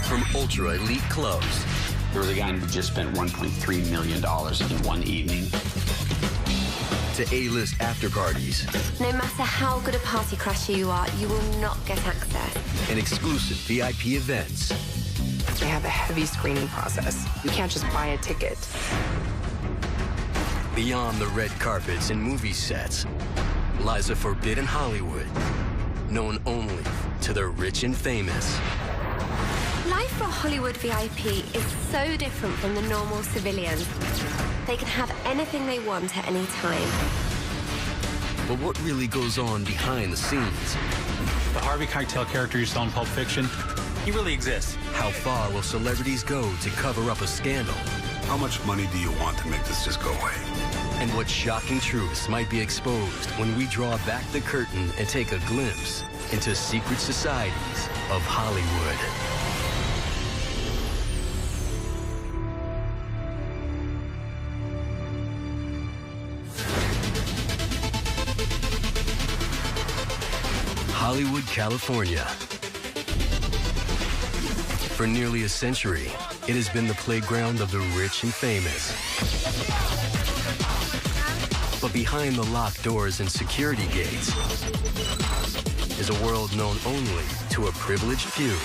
From ultra-elite clubs. There was a guy who just spent $1.3 million in one evening. To A-list after-parties. No matter how good a party crasher you are, you will not get access. And exclusive VIP events. They have a heavy screening process. You can't just buy a ticket. Beyond the red carpets and movie sets lies a forbidden Hollywood, known only to the rich and famous. Life for a Hollywood VIP is so different from the normal civilians. They can have anything they want at any time. But what really goes on behind the scenes? The Harvey Keitel character you saw in Pulp Fiction, he really exists. How far will celebrities go to cover up a scandal? How much money do you want to make this just go away? And what shocking truths might be exposed when we draw back the curtain and take a glimpse into secret societies of Hollywood. Hollywood, California. For nearly a century, it has been the playground of the rich and famous. But behind the locked doors and security gates is a world known only to a privileged few.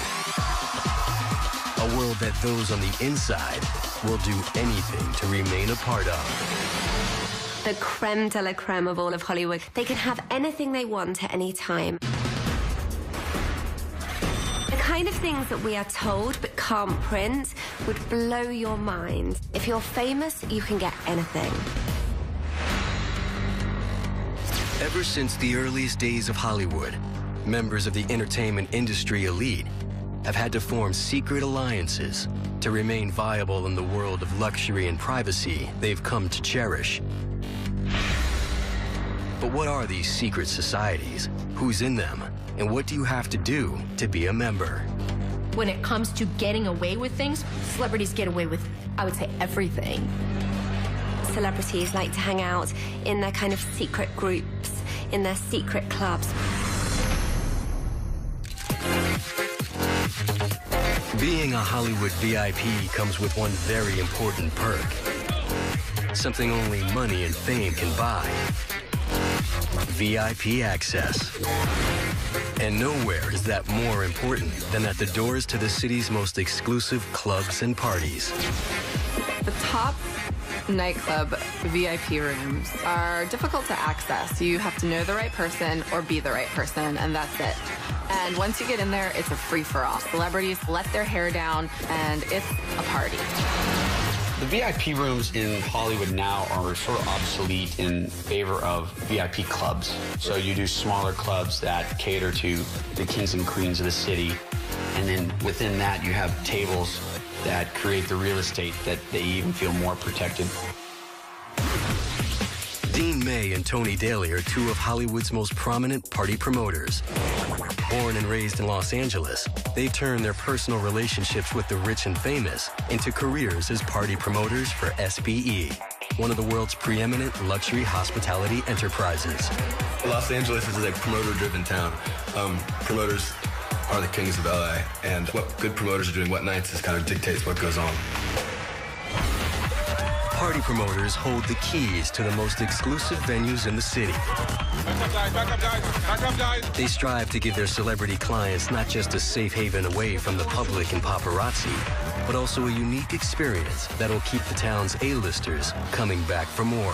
A world that those on the inside will do anything to remain a part of. The creme de la creme of all of Hollywood. They can have anything they want at any time. The kind of things that we are told but can't print would blow your mind. If you're famous, you can get anything. Ever since the earliest days of Hollywood, members of the entertainment industry elite have had to form secret alliances to remain viable in the world of luxury and privacy they've come to cherish. But what are these secret societies? Who's in them? And what do you have to do to be a member? When it comes to getting away with things, celebrities get away with, I would say, everything. Celebrities like to hang out in their kind of secret groups, in their secret clubs. Being a Hollywood VIP comes with one very important perk. Something only money and fame can buy. VIP access. And nowhere is that more important than at the doors to the city's most exclusive clubs and parties. The top nightclub VIP rooms are difficult to access. You have to know the right person or be the right person, and that's it. And once you get in there, it's a free-for-all. Celebrities let their hair down, and it's a party. The VIP rooms in Hollywood now are sort of obsolete in favor of VIP clubs. So you do smaller clubs that cater to the kings and queens of the city. And then within that, you have tables that create the real estate that they even feel more protected. Dean May and Tony Daly are two of Hollywood's most prominent party promoters. Born and raised in Los Angeles, they turned their personal relationships with the rich and famous into careers as party promoters for SPE, one of the world's preeminent luxury hospitality enterprises. Los Angeles is a promoter-driven town. Promoters are the kings of LA, and what good promoters are doing what nights is kind of dictates what goes on. Party promoters hold the keys to the most exclusive venues in the city. Back up, guys. They strive to give their celebrity clients not just a safe haven away from the public and paparazzi, but also a unique experience that'll keep the town's A-listers coming back for more.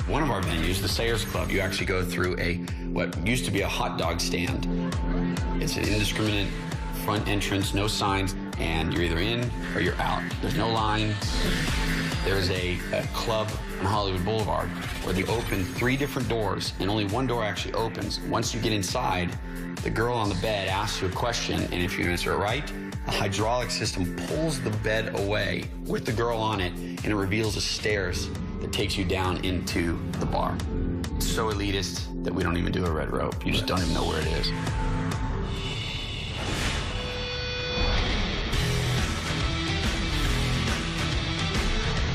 One of our venues, the Sayers Club, you actually go through what used to be a hot dog stand. It's an indiscriminate front entrance, no signs, and you're either in or you're out. There's no line. There's a club on Hollywood Boulevard where they open 3 different doors, and only one door actually opens. Once you get inside, the girl on the bed asks you a question, and if you answer it right, a hydraulic system pulls the bed away with the girl on it, and it reveals a stairs that takes you down into the bar. It's so elitist that we don't even do a red rope. You just don't even know where it is.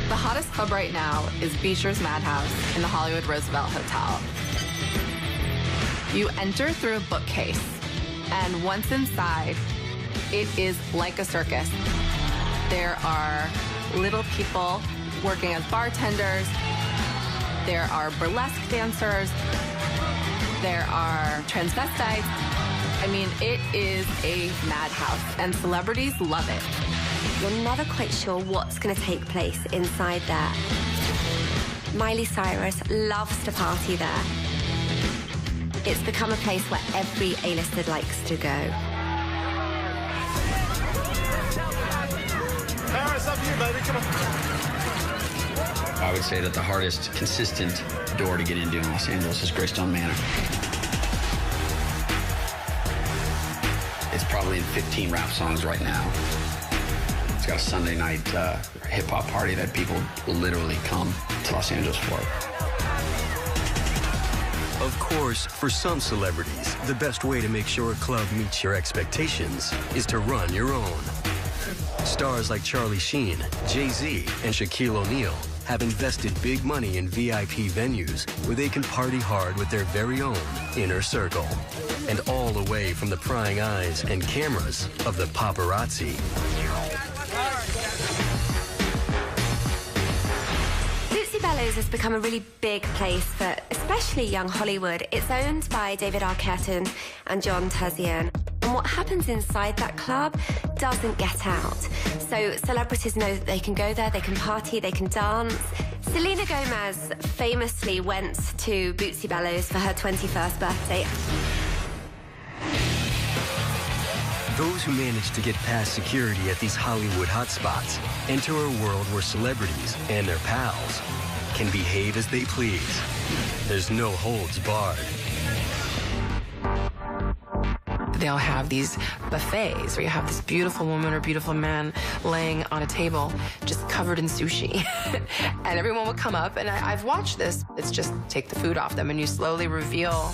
The hottest club right now is Beecher's Madhouse in the Hollywood Roosevelt Hotel. You enter through a bookcase, and once inside, it is like a circus. There are little people working as bartenders. There are burlesque dancers. There are transvestites. I mean, it is a madhouse, and celebrities love it. You're never quite sure what's going to take place inside there. Miley Cyrus loves to party there. It's become a place where every A-lister likes to go. Paris, up here, baby. Come on. I would say that the hardest consistent door to get into in Los Angeles is Greystone Manor. It's probably in 15 rap songs right now. It's got a Sunday night hip-hop party that people literally come to Los Angeles for. Of course, for some celebrities, the best way to make sure a club meets your expectations is to run your own. Stars like Charlie Sheen, Jay-Z, and Shaquille O'Neal have invested big money in VIP venues where they can party hard with their very own inner circle. And all away from the prying eyes and cameras of the paparazzi. Bootsy Bellows has become a really big place for especially young Hollywood. It's owned by David Arquette and John Terzian. And what happens inside that club doesn't get out. So celebrities know that they can go there, they can party, they can dance. Selena Gomez famously went to Bootsy Bellows for her 21st birthday. Those who manage to get past security at these Hollywood hotspots enter a world where celebrities and their pals can behave as they please. There's no holds barred. They'll have these buffets where you have this beautiful woman or beautiful man laying on a table just covered in sushi. And everyone will come up, and I've watched this. It's just take the food off them, and you slowly reveal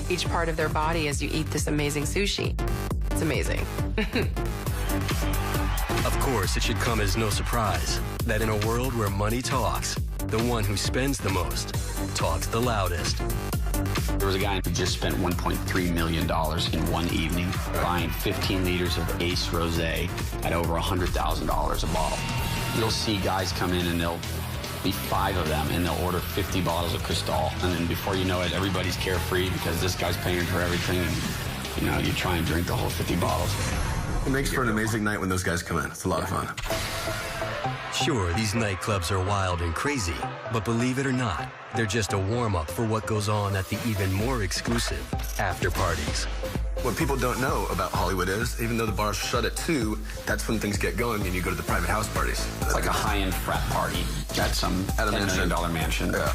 each part of their body as you eat this amazing sushi. It's amazing. Of course, it should come as no surprise that in a world where money talks, the one who spends the most talks the loudest. There was a guy who just spent $1.3 million in one evening buying 15 liters of Ace Rosé at over $100,000 a bottle. You'll see guys come in and there'll be 5 of them and they'll order 50 bottles of Cristal. And then before you know it, everybody's carefree because this guy's paying for everything. And, you know, you try and drink the whole 50 bottles. It makes for an amazing night when those guys come in. It's a lot of fun. Sure, these nightclubs are wild and crazy, but believe it or not, they're just a warm-up for what goes on at the even more exclusive after parties. What people don't know about Hollywood is, even though the bars shut at 2, that's when things get going and you go to the private house parties. It's like a high-end frat party at some $10 million mansion. Yeah.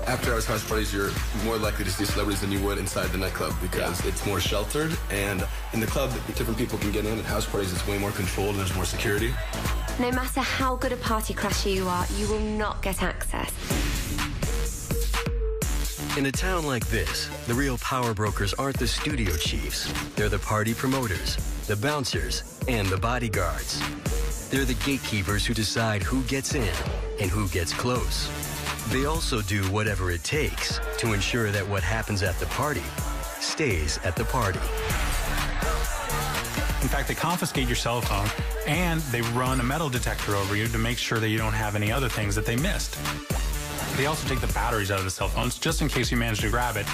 After hours house parties, you're more likely to see celebrities than you would inside the nightclub because it's more sheltered, and in the club, different people can get in. At house parties, it's way more controlled and there's more security. No matter how good a party crasher you are, you will not get access. In a town like this, the real power brokers aren't the studio chiefs. They're the party promoters, the bouncers, and the bodyguards. They're the gatekeepers who decide who gets in and who gets close. They also do whatever it takes to ensure that what happens at the party stays at the party. In fact, they confiscate your cell phone and they run a metal detector over you to make sure that you don't have any other things that they missed. They also take the batteries out of the cell phones just in case you manage to grab it.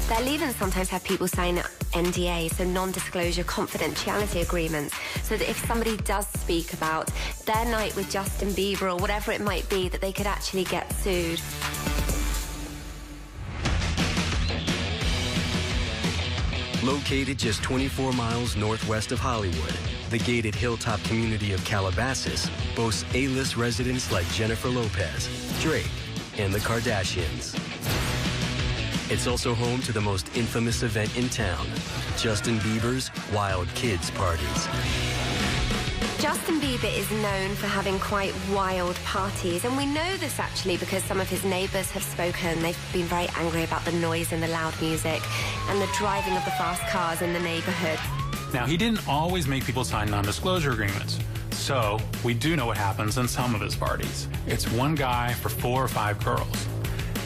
They'll even sometimes have people sign NDA, so non-disclosure confidentiality agreements, so that if somebody does speak about their night with Justin Bieber or whatever it might be, that they could actually get sued. Located just 24 miles northwest of Hollywood, the gated hilltop community of Calabasas boasts A-list residents like Jennifer Lopez, Drake, and the Kardashians. It's also home to the most infamous event in town, Justin Bieber's Wild Kids parties. Justin Bieber is known for having quite wild parties, and we know this actually because some of his neighbors have spoken. They've been very angry about the noise and the loud music and the driving of the fast cars in the neighborhood. Now, he didn't always make people sign non-disclosure agreements. So we do know what happens in some of his parties. It's one guy for 4 or 5 girls.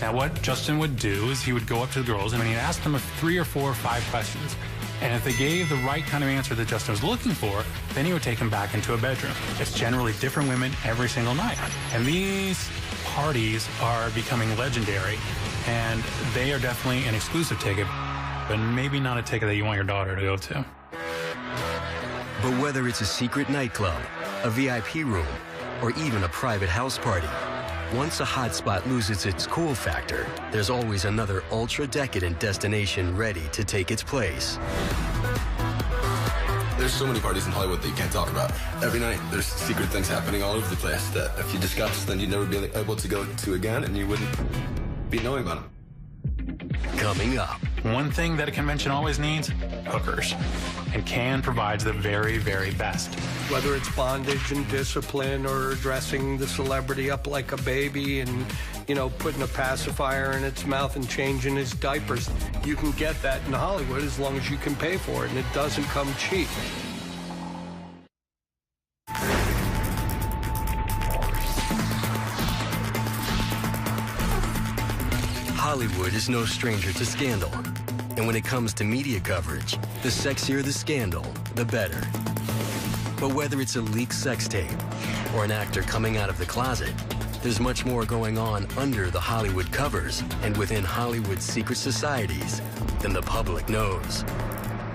Now, what Justin would do is he would go up to the girls and he'd ask them 3 or 4 or 5 questions. And if they gave the right kind of answer that Justin was looking for, then he would take them back into a bedroom. It's generally different women every single night. And these parties are becoming legendary, and they are definitely an exclusive ticket, but maybe not a ticket that you want your daughter to go to. But whether it's a secret nightclub, a VIP room, or even a private house party, once a hotspot loses its cool factor, there's always another ultra-decadent destination ready to take its place. There's so many parties in Hollywood that you can't talk about. Every night, there's secret things happening all over the place that if you discuss, then you'd never be able to go to again, and you wouldn't be knowing about them. Coming up. One thing that a convention always needs, hookers. And Cannes provides the very, very best. Whether it's bondage and discipline or dressing the celebrity up like a baby and, you know, putting a pacifier in its mouth and changing his diapers. You can get that in Hollywood as long as you can pay for it, and it doesn't come cheap. Hollywood is no stranger to scandal. And when it comes to media coverage, the sexier the scandal, the better. But whether it's a leaked sex tape or an actor coming out of the closet, there's much more going on under the Hollywood covers and within Hollywood's secret societies than the public knows.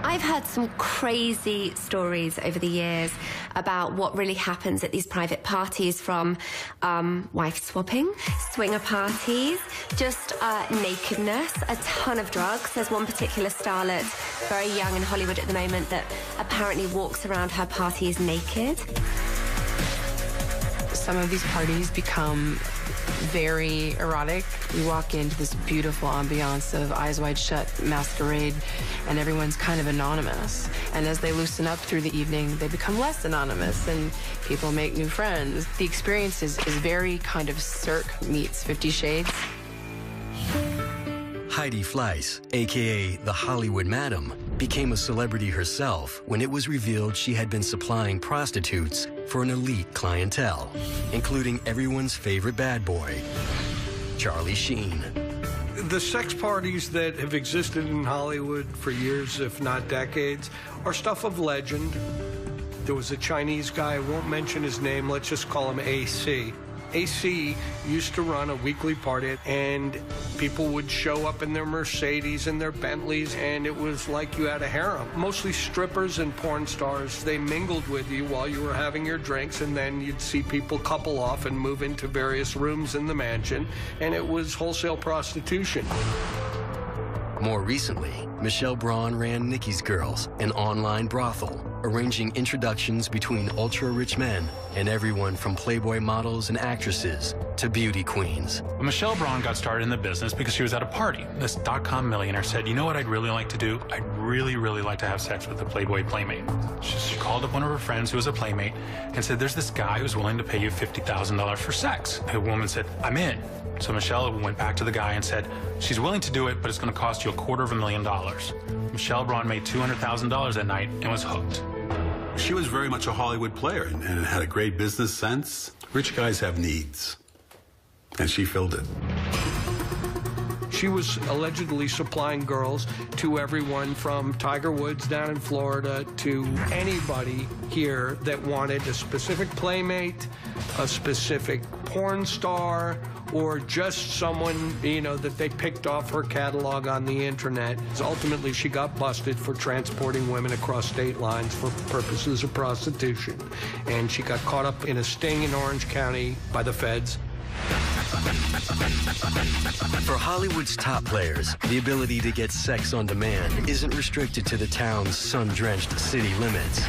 I've heard some crazy stories over the years about what really happens at these private parties, from wife swapping, swinger parties, just nakedness, a ton of drugs. There's one particular starlet, very young in Hollywood at the moment, that apparently walks around her parties naked. Some of these parties become very erotic. We walk into this beautiful ambiance of Eyes Wide Shut masquerade, and everyone's kind of anonymous. And as they loosen up through the evening, they become less anonymous, and people make new friends. The experience is very kind of Cirque meets 50 Shades. Heidi Fleiss, a.k.a. the Hollywood Madam, became a celebrity herself when it was revealed she had been supplying prostitutes for an elite clientele, including everyone's favorite bad boy, Charlie Sheen. The sex parties that have existed in Hollywood for years, if not decades, are stuff of legend. There was a Chinese guy, I won't mention his name, let's just call him AC. AC used to run a weekly party, and people would show up in their Mercedes and their Bentleys, and it was like you had a harem. Mostly strippers and porn stars. They mingled with you while you were having your drinks, and then you'd see people couple off and move into various rooms in the mansion, and it was wholesale prostitution. More recently, Michelle Braun ran Nikki's Girls, an online brothel, arranging introductions between ultra-rich men and everyone from Playboy models and actresses to beauty queens. Michelle Braun got started in the business because she was at a party. This .com millionaire said, you know what I'd really like to do? I'd really, really like to have sex with a Playboy playmate. She called up one of her friends who was a playmate and said, there's this guy who's willing to pay you $50,000 for sex. The woman said, I'm in. So Michelle went back to the guy and said, she's willing to do it, but it's going to cost you $250,000. Michelle Braun made $200,000 that night and was hooked. She was very much a Hollywood player and had a great business sense. Rich guys have needs, and she filled it. She was allegedly supplying girls to everyone from Tiger Woods down in Florida to anybody here that wanted a specific playmate, a specific porn star, or just someone, you know, that they picked off her catalog on the internet. Ultimately, she got busted for transporting women across state lines for purposes of prostitution. And she got caught up in a sting in Orange County by the feds. For Hollywood's top players, the ability to get sex on demand isn't restricted to the town's sun-drenched city limits.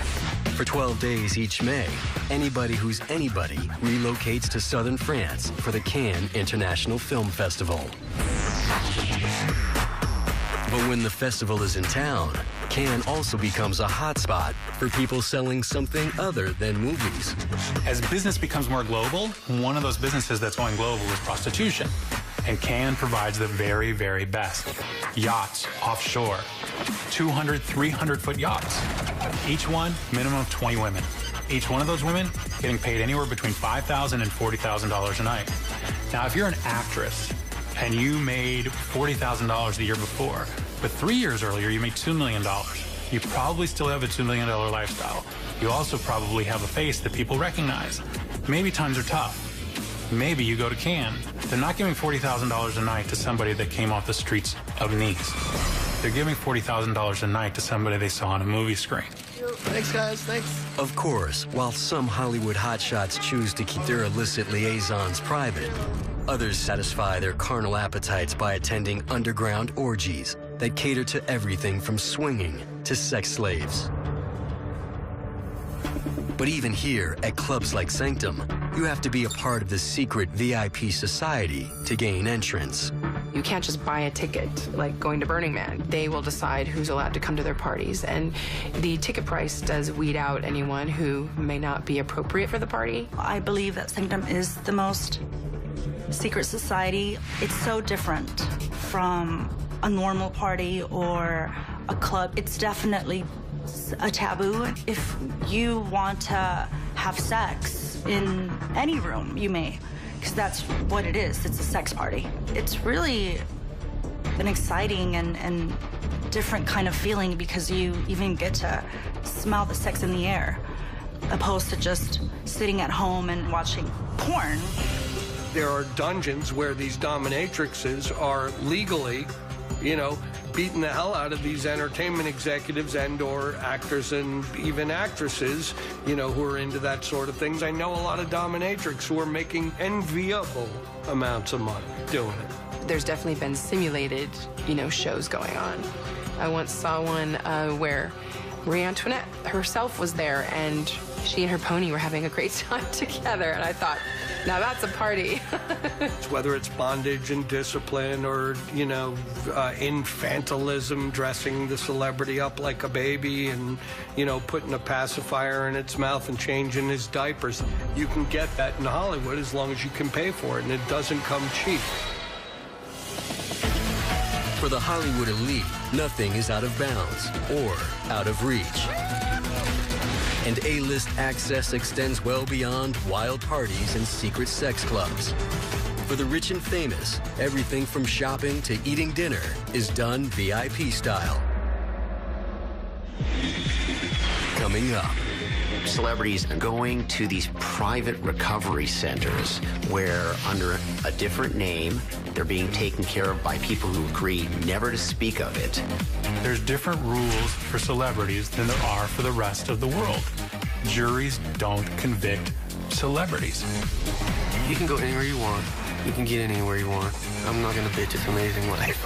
For 12 days each May, anybody who's anybody relocates to southern France for the Cannes International Film Festival. But when the festival is in town, Cannes also becomes a hotspot for people selling something other than movies. As business becomes more global, one of those businesses that's going global is prostitution. And Cannes provides the very, very best. Yachts offshore, 200, 300-foot yachts. Each one, minimum of 20 women. Each one of those women getting paid anywhere between $5,000 and $40,000 a night. Now, if you're an actress and you made $40,000 the year before, but 3 years earlier you made $2 million. You probably still have a $2 million lifestyle. You also probably have a face that people recognize. Maybe times are tough. Maybe you go to Cannes. They're not giving $40,000 a night to somebody that came off the streets of Nice. They're giving $40,000 a night to somebody they saw on a movie screen. Thanks, guys. Thanks. Of course, while some Hollywood hotshots choose to keep their illicit liaisons private, others satisfy their carnal appetites by attending underground orgies that cater to everything from swinging to sex slaves. But even here, at clubs like Sanctum, you have to be a part of the secret VIP society to gain entrance. You can't just buy a ticket like going to Burning Man. They will decide who's allowed to come to their parties, and the ticket price does weed out anyone who may not be appropriate for the party. I believe that Sanctum is the most secret society. It's so different from a normal party or a club. It's definitely a taboo. If you want to have sex in any room, you may, because that's what it is. It's a sex party. It's really an exciting and different kind of feeling because you even get to smell the sex in the air, opposed to just sitting at home and watching porn. There are dungeons where these dominatrixes are legally, beating the hell out of these entertainment executives and or actors and even actresses, who are into that sort of things. I know a lot of dominatrix who are making enviable amounts of money doing it. There's definitely been simulated, shows going on. I once saw one where Marie Antoinette herself was there, and she and her pony were having a great time together, and I thought, now that's a party. Whether it's bondage and discipline or, infantilism, dressing the celebrity up like a baby and, putting a pacifier in its mouth and changing his diapers. You can get that in Hollywood as long as you can pay for it, and it doesn't come cheap. For the Hollywood elite, nothing is out of bounds or out of reach. And A-list access extends well beyond wild parties and secret sex clubs. For the rich and famous, everything from shopping to eating dinner is done VIP style. Coming up. Celebrities are going to these private recovery centers where, under a different name, they're being taken care of by people who agree never to speak of it. There's different rules for celebrities than there are for the rest of the world. Juries don't convict celebrities. You can go anywhere you want. You can get anywhere you want. I'm not gonna bitch. It's amazing life.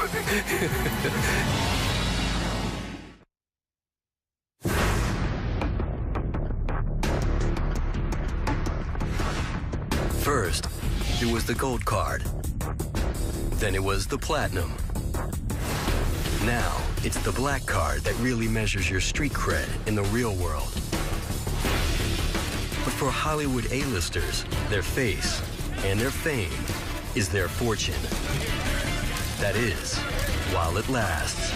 First, it was the gold card. Then it was the platinum. Now, it's the black card that really measures your street cred in the real world. But for Hollywood A-listers, their face and their fame is their fortune. That is, while it lasts.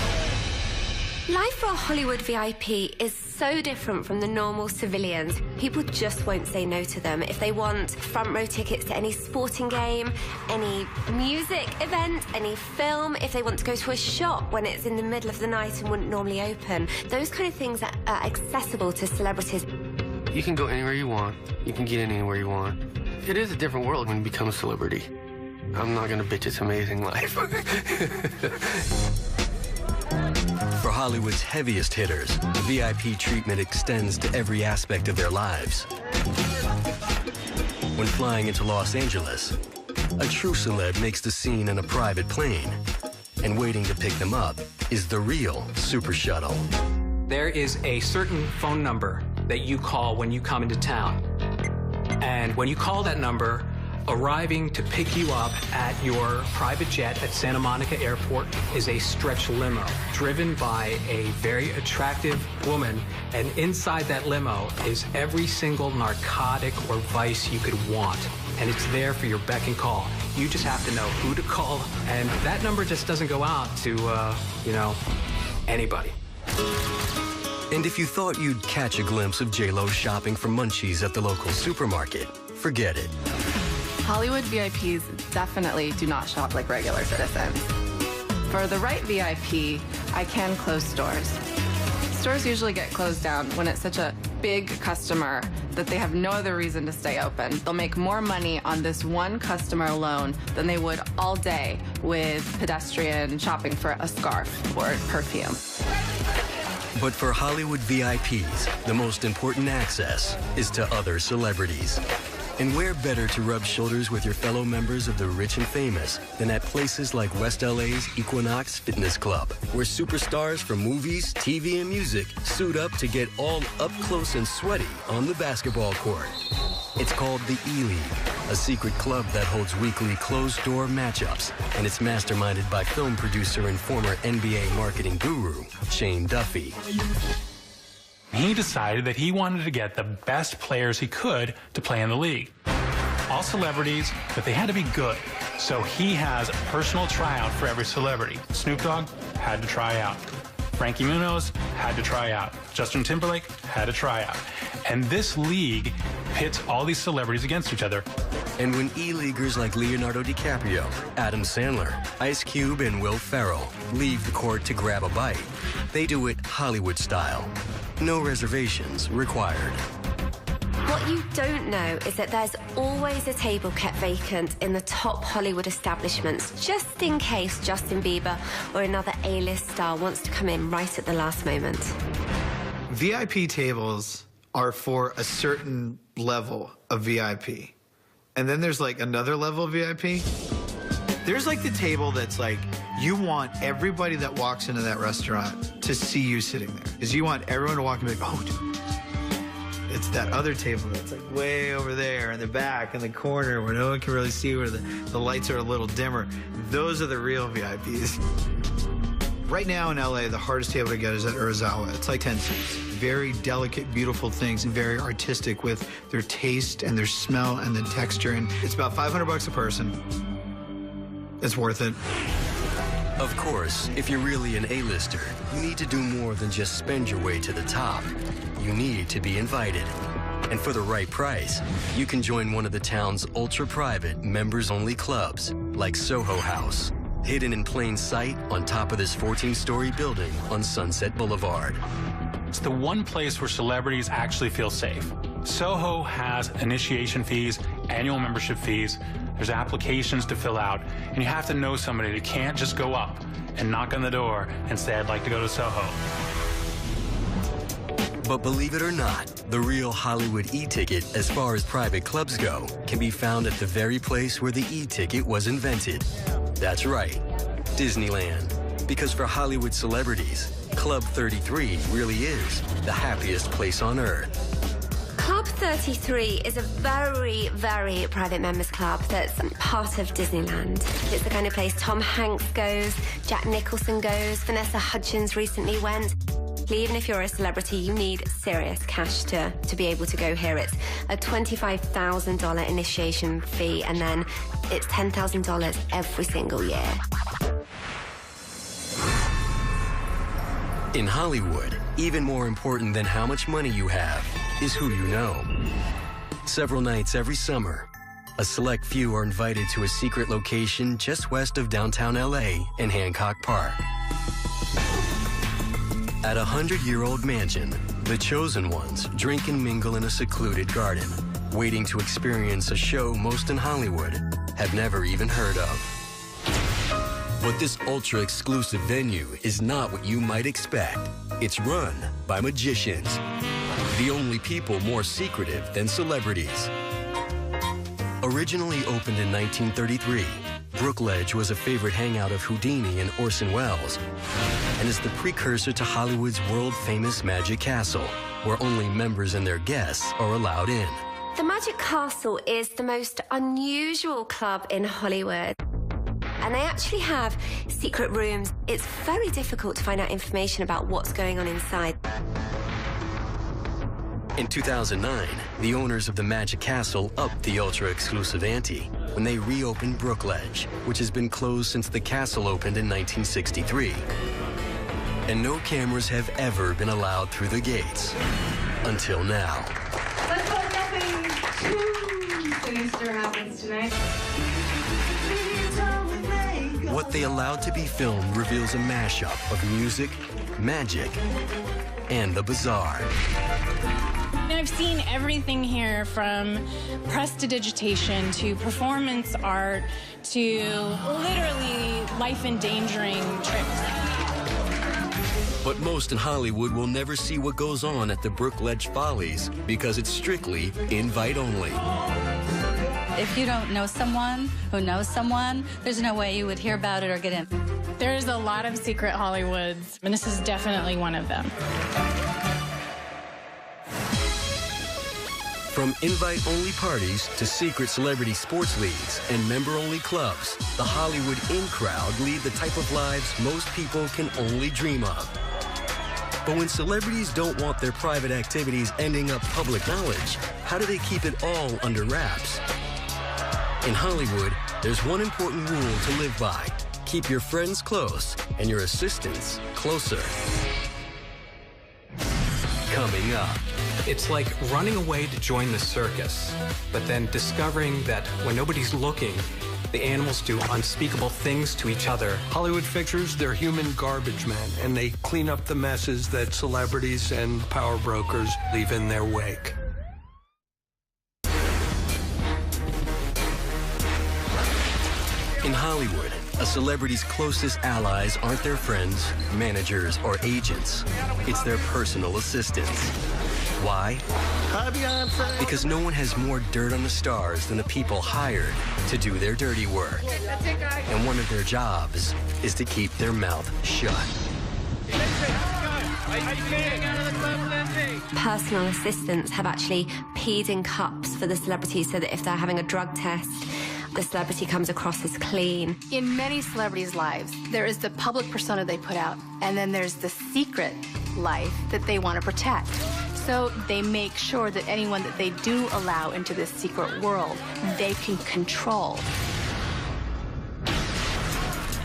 Life for a Hollywood VIP is so different from the normal civilians. People just won't say no to them. If they want front row tickets to any sporting game, any music event, any film, if they want to go to a shop when it's in the middle of the night and wouldn't normally open, those kind of things are accessible to celebrities. You can go anywhere you want. You can get anywhere you want. It is a different world when you become a celebrity. I'm not gonna bitch. It's amazing life. For Hollywood's heaviest hitters, the VIP treatment extends to every aspect of their lives. When flying into Los Angeles, a true celeb makes the scene in a private plane, and waiting to pick them up is the real Super Shuttle. There is a certain phone number that you call when you come into town. And when you call that number, arriving to pick you up at your private jet at Santa Monica Airport is a stretch limo driven by a very attractive woman. And inside that limo is every single narcotic or vice you could want. And it's there for your beck and call. You just have to know who to call. And that number just doesn't go out to, anybody. And if you thought you'd catch a glimpse of J-Lo shopping for munchies at the local supermarket, forget it. Hollywood VIPs definitely do not shop like regular citizens. For the right VIP, I can close stores. Stores usually get closed down when it's such a big customer that they have no other reason to stay open. They'll make more money on this one customer alone than they would all day with pedestrian shopping for a scarf or perfume. But for Hollywood VIPs, the most important access is to other celebrities. And where better to rub shoulders with your fellow members of the rich and famous than at places like West LA's Equinox Fitness Club, where superstars from movies, TV, and music suit up to get all up close and sweaty on the basketball court. It's called the E-League, a secret club that holds weekly closed-door matchups, and it's masterminded by film producer and former NBA marketing guru, Shane Duffy. He decided that he wanted to get the best players he could to play in the league. All celebrities, but they had to be good. So he has a personal tryout for every celebrity. Snoop Dogg had to try out. Frankie Muniz had to try out. Justin Timberlake had to try out. And this league pits all these celebrities against each other. And when E-Leaguers like Leonardo DiCaprio, Adam Sandler, Ice Cube, and Will Ferrell leave the court to grab a bite, they do it Hollywood style. No reservations required. What you don't know is that there's always a table kept vacant in the top Hollywood establishments, just in case Justin Bieber or another A-list star wants to come in right at the last moment. VIP tables are for a certain level of VIP. And then there's like another level of VIP. There's like the table that's like, you want everybody that walks into that restaurant to see you sitting there. Because you want everyone to walk and be like, oh, dude. It's that other table that's like way over there in the back, in the corner, where no one can really see, where the lights are a little dimmer. Those are the real VIPs. Right now in LA, the hardest table to get is at Urasawa. It's like 10 cents. Very delicate, beautiful things, and very artistic with their taste and their smell and the texture. And it's about $500 a person. It's worth it. Of course, if you're really an A-lister, you need to do more than just spend your way to the top. You need to be invited. And for the right price, you can join one of the town's ultra-private, members-only clubs, like Soho House, hidden in plain sight on top of this 14-story building on Sunset Boulevard. It's the one place where celebrities actually feel safe. Soho has initiation fees, annual membership fees, there's applications to fill out, and you have to know somebody. You can't just go up and knock on the door and say, I'd like to go to Soho. But believe it or not, the real Hollywood e-ticket, as far as private clubs go, can be found at the very place where the e-ticket was invented. That's right, Disneyland. Because for Hollywood celebrities, Club 33 really is the happiest place on earth. Club 33 is a very, very private members club that's part of Disneyland. It's the kind of place Tom Hanks goes, Jack Nicholson goes, Vanessa Hudgens recently went. Even if you're a celebrity, you need serious cash to be able to go here. It's a $25,000 initiation fee, and then it's $10,000 every single year. In Hollywood, even more important than how much money you have is who you know. Several nights every summer, a select few are invited to a secret location just west of downtown LA in Hancock Park. At a 100-year-old mansion, the chosen ones drink and mingle in a secluded garden, waiting to experience a show most in Hollywood have never even heard of. But this ultra-exclusive venue is not what you might expect. It's run by magicians, the only people more secretive than celebrities. Originally opened in 1933, Brookledge was a favorite hangout of Houdini and Orson Welles, and is the precursor to Hollywood's world-famous Magic Castle, where only members and their guests are allowed in. The Magic Castle is the most unusual club in Hollywood. And they actually have secret rooms. It's very difficult to find out information about what's going on inside. In 2009, the owners of the Magic Castle upped the ultra-exclusive ante when they reopened Brookledge, which has been closed since the castle opened in 1963. And no cameras have ever been allowed through the gates. Until now. sinister happens tonight. What they allowed to be filmed reveals a mashup of music, magic, and the bizarre. I've seen everything here from prestidigitation to performance art to literally life-endangering tricks. But most in Hollywood will never see what goes on at the Brookledge Follies because it's strictly invite only. If you don't know someone who knows someone, there's no way you would hear about it or get in. There's a lot of secret Hollywoods, and this is definitely one of them. From invite-only parties to secret celebrity sports leagues and member-only clubs, the Hollywood in crowd lead the type of lives most people can only dream of. But when celebrities don't want their private activities ending up public knowledge, how do they keep it all under wraps? In Hollywood, there's one important rule to live by. Keep your friends close and your assistants closer. Coming up. It's like running away to join the circus, but then discovering that when nobody's looking, the animals do unspeakable things to each other. Hollywood fixtures, they're human garbage men, and they clean up the messes that celebrities and power brokers leave in their wake. In Hollywood, a celebrity's closest allies aren't their friends, managers, or agents. It's their personal assistants. Why? Hi, Beyonce. Because no one has more dirt on the stars than the people hired to do their dirty work. And one of their jobs is to keep their mouth shut. Personal assistants have actually peed in cups for the celebrities so that if they're having a drug test, the celebrity comes across as clean. In many celebrities' lives, there is the public persona they put out, and then there's the secret life that they want to protect. So they make sure that anyone that they do allow into this secret world, they can control.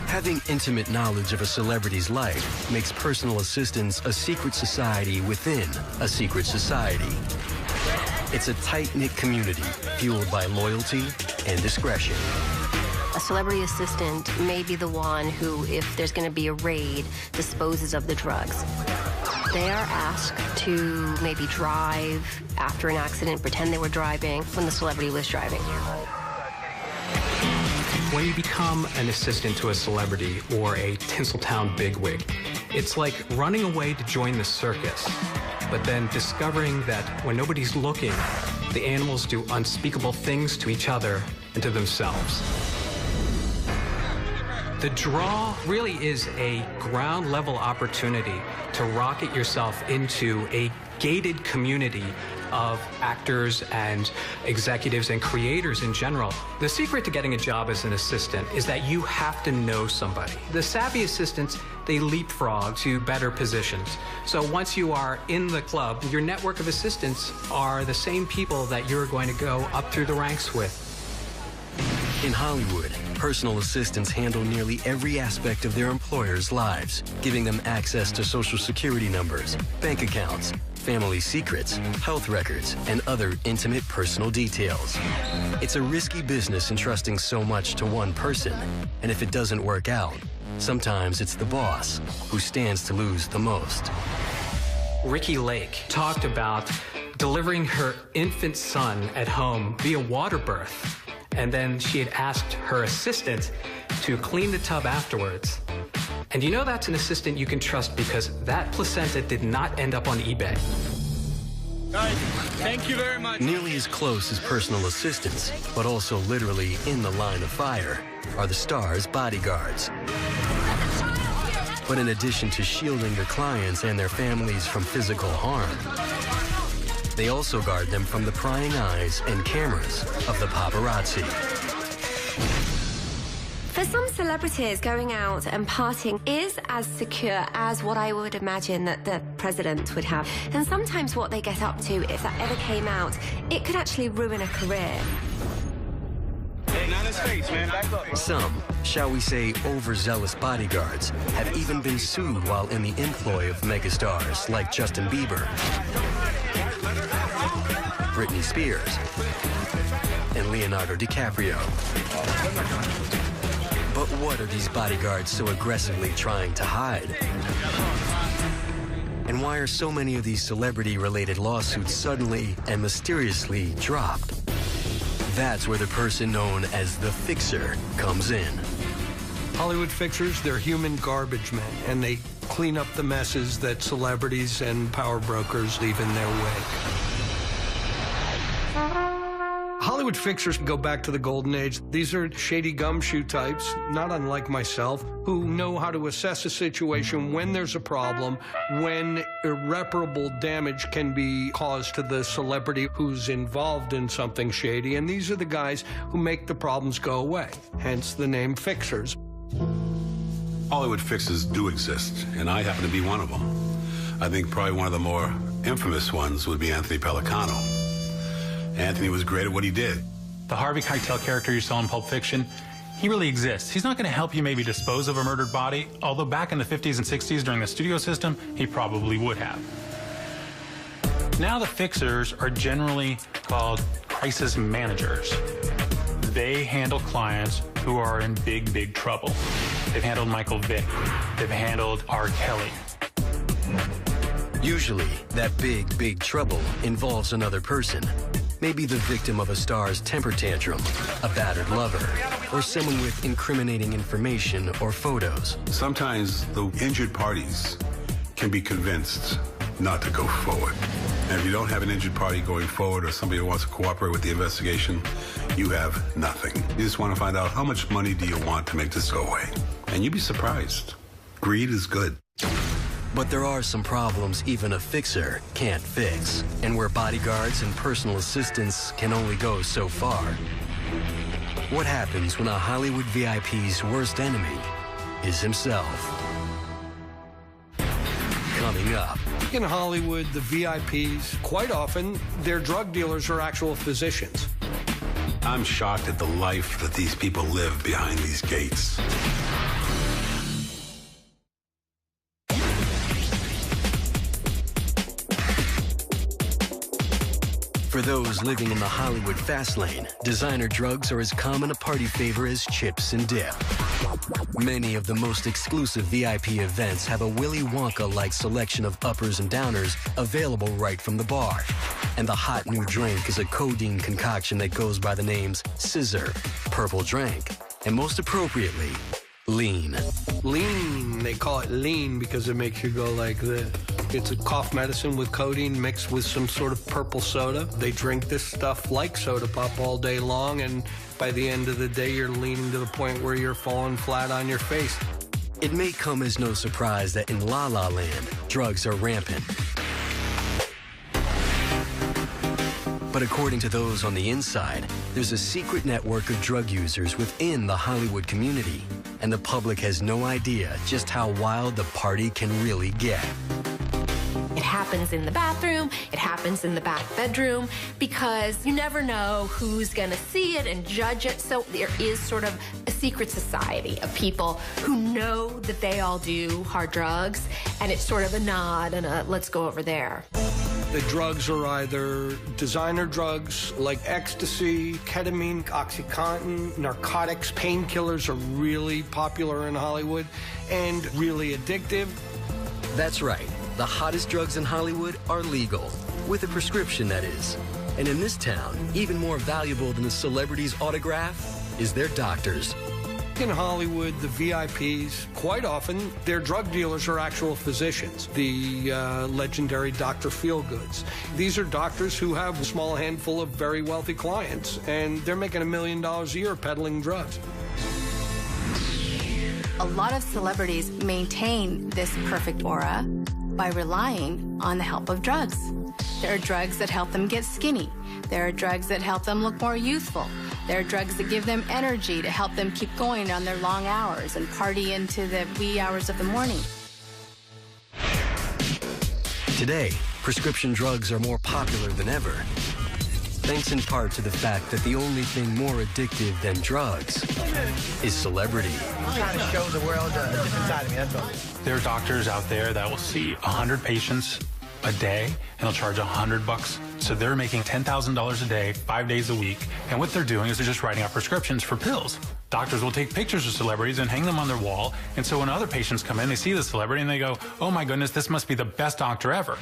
Having intimate knowledge of a celebrity's life makes personal assistants a secret society within a secret society. It's a tight-knit community fueled by loyalty and discretion. A celebrity assistant may be the one who, if there's going to be a raid, disposes of the drugs. They are asked to maybe drive after an accident, pretend they were driving when the celebrity was driving. When you become an assistant to a celebrity or a Tinseltown bigwig, it's like running away to join the circus, but then discovering that when nobody's looking, the animals do unspeakable things to each other and to themselves. The draw really is a ground level opportunity to rocket yourself into a gated community of actors and executives and creators in general. The secret to getting a job as an assistant is that you have to know somebody. The savvy assistants, they leapfrog to better positions. So once you are in the club, your network of assistants are the same people that you're going to go up through the ranks with. In Hollywood, personal assistants handle nearly every aspect of their employers' lives, giving them access to social security numbers, bank accounts, family secrets, health records, and other intimate personal details. It's a risky business entrusting so much to one person, and if it doesn't work out, sometimes it's the boss who stands to lose the most. Ricki Lake talked about delivering her infant son at home via water birth. And then she had asked her assistant to clean the tub afterwards. And you know that's an assistant you can trust because that placenta did not end up on eBay. All right, thank you very much. Nearly as close as personal assistants, but also literally in the line of fire, are the star's bodyguards. But in addition to shielding their clients and their families from physical harm, they also guard them from the prying eyes and cameras of the paparazzi. For some celebrities, going out and partying is as secure as what I would imagine that the president would have. And sometimes what they get up to, if that ever came out, it could actually ruin a career. Hey, not his face, man. Back up. Some, shall we say, overzealous bodyguards have even been sued while in the employ of megastars like Justin Bieber. Britney Spears and Leonardo DiCaprio. But what are these bodyguards so aggressively trying to hide? And why are so many of these celebrity-related lawsuits suddenly and mysteriously dropped? That's where the person known as the Fixer comes in. Hollywood fixers, they're human garbage men, and they clean up the messes that celebrities and power brokers leave in their wake. Hollywood fixers go back to the golden age. These are shady gumshoe types, not unlike myself, who know how to assess a situation when there's a problem, when irreparable damage can be caused to the celebrity who's involved in something shady, and these are the guys who make the problems go away, hence the name fixers. Hollywood fixers do exist, and I happen to be one of them. I think probably one of the more infamous ones would be Anthony Pellicano. Anthony was great at what he did. The Harvey Keitel character you saw in Pulp Fiction, he really exists. He's not going to help you maybe dispose of a murdered body, although back in the 50s and 60s during the studio system, he probably would have. Now the fixers are generally called crisis managers. They handle clients who are in big, big trouble. They've handled Michael Vick. They've handled R. Kelly. Usually, that big, big trouble involves another person. Maybe the victim of a star's temper tantrum, a battered lover, or someone with incriminating information or photos. Sometimes the injured parties can be convinced not to go forward. And if you don't have an injured party going forward or somebody who wants to cooperate with the investigation, you have nothing. You just want to find out how much money do you want to make this go away. And you'd be surprised. Greed is good. But there are some problems even a fixer can't fix, and where bodyguards and personal assistants can only go so far. What happens when a Hollywood VIP's worst enemy is himself? Coming up. In Hollywood, the VIPs, quite often, their drug dealers are actual physicians. I'm shocked at the life that these people live behind these gates. For those living in the Hollywood fast lane, designer drugs are as common a party favor as chips and dip. Many of the most exclusive VIP events have a Willy Wonka-like selection of uppers and downers available right from the bar. And the hot new drink is a codeine concoction that goes by the names Scissor, Purple Drank, and most appropriately, Lean. Lean, they call it lean because it makes you go like this. It's a cough medicine with codeine mixed with some sort of purple soda. They drink this stuff like soda pop all day long, and by the end of the day, you're leaning to the point where you're falling flat on your face. It may come as no surprise that in La La Land, drugs are rampant. But according to those on the inside, there's a secret network of drug users within the Hollywood community, and the public has no idea just how wild the party can really get. It happens in the bathroom, it happens in the back bedroom, because you never know who's gonna see it and judge it. So there is sort of a secret society of people who know that they all do hard drugs, and it's sort of a nod and a let's go over there. The drugs are either designer drugs like ecstasy, ketamine, OxyContin, narcotics, painkillers are really popular in Hollywood and really addictive. That's right. The hottest drugs in Hollywood are legal, with a prescription, that is. And in this town, even more valuable than the celebrity's autograph is their doctors. In Hollywood, the VIPs, quite often, their drug dealers are actual physicians, the legendary Dr. Feelgoods. These are doctors who have a small handful of very wealthy clients, and they're making $1 million a year peddling drugs. A lot of celebrities maintain this perfect aura by relying on the help of drugs. There are drugs that help them get skinny. There are drugs that help them look more youthful. There are drugs that give them energy to help them keep going on their long hours and party into the wee hours of the morning. Today, prescription drugs are more popular than ever, thanks in part to the fact that the only thing more addictive than drugs is celebrity. I'm trying to show the world a different side of me, that's all. There are doctors out there that will see 100 patients a day, and they'll charge $100. So they're making $10,000 a day, 5 days a week. And what they're doing is they're just writing out prescriptions for pills. Doctors will take pictures of celebrities and hang them on their wall. And so when other patients come in, they see the celebrity and they go, oh my goodness, this must be the best doctor ever.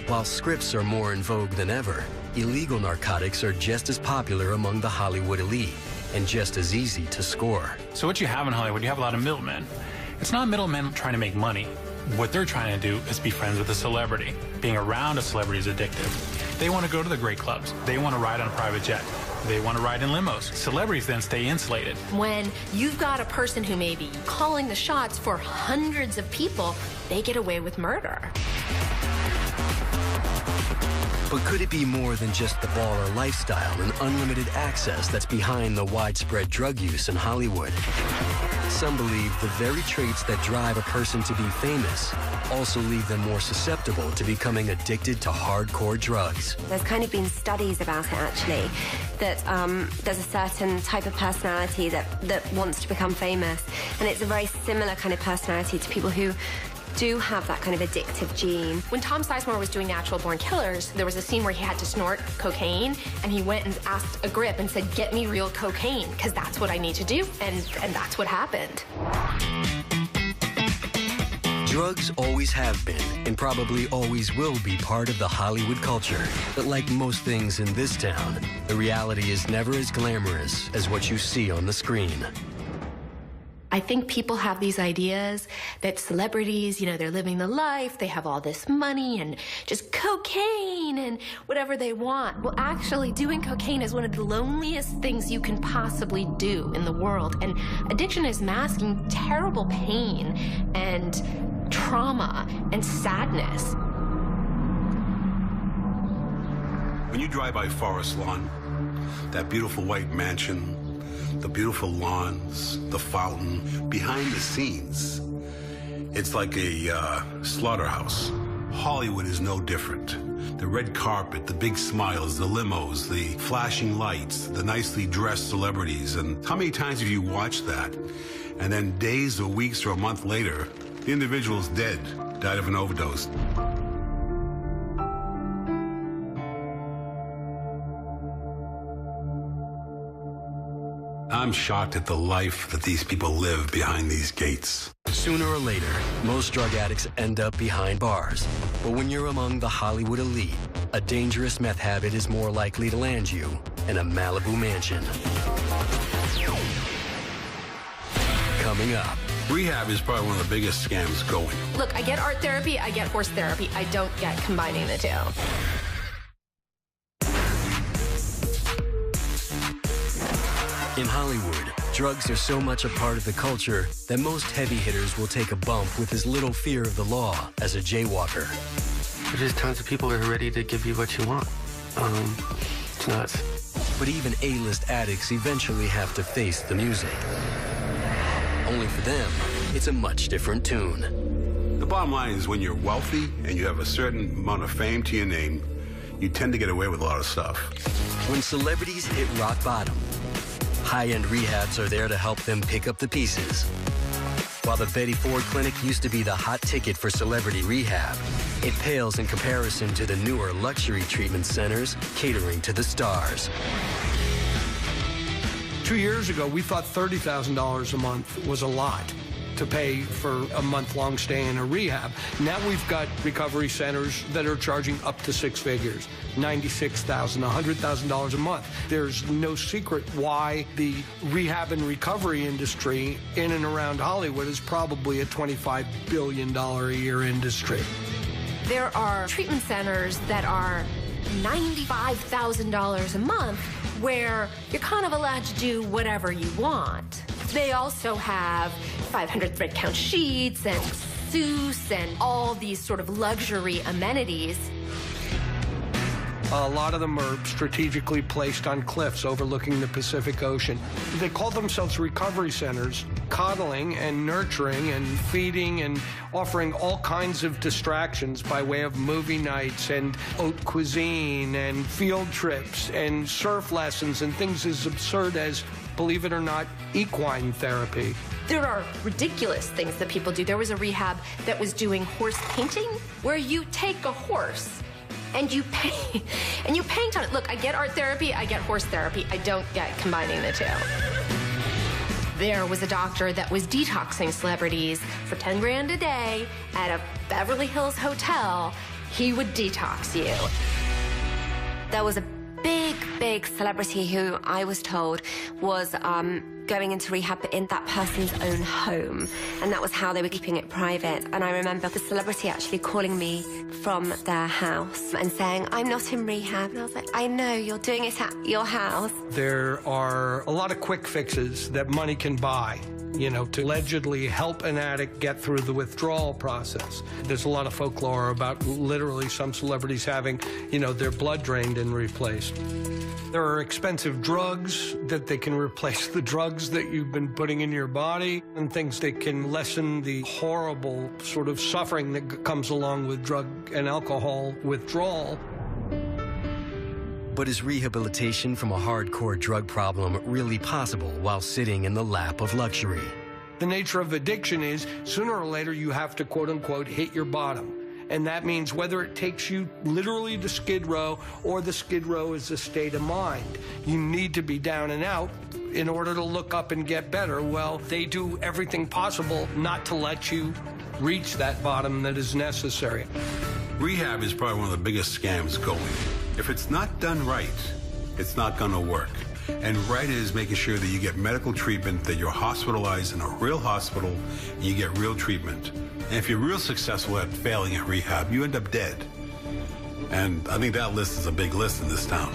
While scripts are more in vogue than ever, illegal narcotics are just as popular among the Hollywood elite and just as easy to score. So what you have in Hollywood, you have a lot of middlemen. It's not middlemen trying to make money. What they're trying to do is be friends with a celebrity. Being around a celebrity is addictive. They want to go to the great clubs. They want to ride on a private jet. They want to ride in limos. Celebrities then stay insulated. When you've got a person who may be calling the shots for hundreds of people, they get away with murder. But could it be more than just the baller lifestyle and unlimited access that's behind the widespread drug use in Hollywood? Some believe the very traits that drive a person to be famous also leave them more susceptible to becoming addicted to hardcore drugs. There's kind of been studies about it, actually, that there's a certain type of personality that wants to become famous. And it's a very similar kind of personality to people who do have that kind of addictive gene. When Tom Sizemore was doing Natural Born Killers, there was a scene where he had to snort cocaine, and he went and asked a grip and said, get me real cocaine, because that's what I need to do, and that's what happened. Drugs always have been, and probably always will be, part of the Hollywood culture. But like most things in this town, the reality is never as glamorous as what you see on the screen. I think people have these ideas that celebrities, they're living the life, they have all this money and just cocaine and whatever they want. Well, actually, doing cocaine is one of the loneliest things you can possibly do in the world. And addiction is masking terrible pain and trauma and sadness. When you drive by Forest Lawn, that beautiful white mansion, the beautiful lawns, the fountain, behind the scenes, it's like a slaughterhouse. Hollywood is no different. The red carpet, the big smiles, the limos, the flashing lights, the nicely dressed celebrities. And how many times have you watched that? And then days or weeks or a month later, the individual's dead, died of an overdose. I'm shocked at the life that these people live behind these gates. Sooner or later, most drug addicts end up behind bars. But when you're among the Hollywood elite, a dangerous meth habit is more likely to land you in a Malibu mansion. Coming up. Rehab is probably one of the biggest scams going. Look, I get art therapy, I get horse therapy. I don't get combining the two. In Hollywood, drugs are so much a part of the culture that most heavy hitters will take a bump with as little fear of the law as a jaywalker. There's just tons of people who are ready to give you what you want. It's nuts. But even A-list addicts eventually have to face the music. Only for them, it's a much different tune. The bottom line is when you're wealthy and you have a certain amount of fame to your name, you tend to get away with a lot of stuff. When celebrities hit rock bottom, high-end rehabs are there to help them pick up the pieces. While the Betty Ford Clinic used to be the hot ticket for celebrity rehab, it pales in comparison to the newer luxury treatment centers catering to the stars. 2 years ago, we thought $30,000 a month was a lot to pay for a month-long stay in a rehab. Now we've got recovery centers that are charging up to six figures, $96,000, $100,000 a month. There's no secret why the rehab and recovery industry in and around Hollywood is probably a $25 billion a year industry. There are treatment centers that are $95,000 a month where you're kind of allowed to do whatever you want. They also have 500 thread count sheets and masseuse and all these sort of luxury amenities. A lot of them are strategically placed on cliffs overlooking the Pacific Ocean. They call themselves recovery centers, coddling and nurturing and feeding and offering all kinds of distractions by way of movie nights and haute cuisine and field trips and surf lessons and things as absurd as, believe it or not, equine therapy. There are ridiculous things that people do. There was a rehab that was doing horse painting, where you take a horse and you paint on it. Look, I get art therapy, I get horse therapy. I don't get combining the two. There was a doctor that was detoxing celebrities for 10 grand a day at a Beverly Hills hotel. He would detox you. There was a big celebrity who I was told was going into rehab in that person's own home, and that was how they were keeping it private. And I remember the celebrity actually calling me from their house and saying, "I'm not in rehab." And I was like, "I know, you're doing it at your house." There are a lot of quick fixes that money can buy, you know, to allegedly help an addict get through the withdrawal process. There's a lot of folklore about literally some celebrities having, you know, their blood drained and replaced. There are expensive drugs that they can replace the drugs that you've been putting in your body, and things that can lessen the horrible sort of suffering that comes along with drug and alcohol withdrawal. But is rehabilitation from a hardcore drug problem really possible while sitting in the lap of luxury? The nature of addiction is sooner or later you have to, quote unquote, hit your bottom. And that means whether it takes you literally to Skid Row or the Skid Row is a state of mind, you need to be down and out in order to look up and get better. Well, they do everything possible not to let you reach that bottom that is necessary. Rehab is probably one of the biggest scams going. If it's not done right, it's not going to work. And right is making sure that you get medical treatment, that you're hospitalized in a real hospital, and you get real treatment. And if you're real successful at failing at rehab, you end up dead. And I think that list is a big list in this town.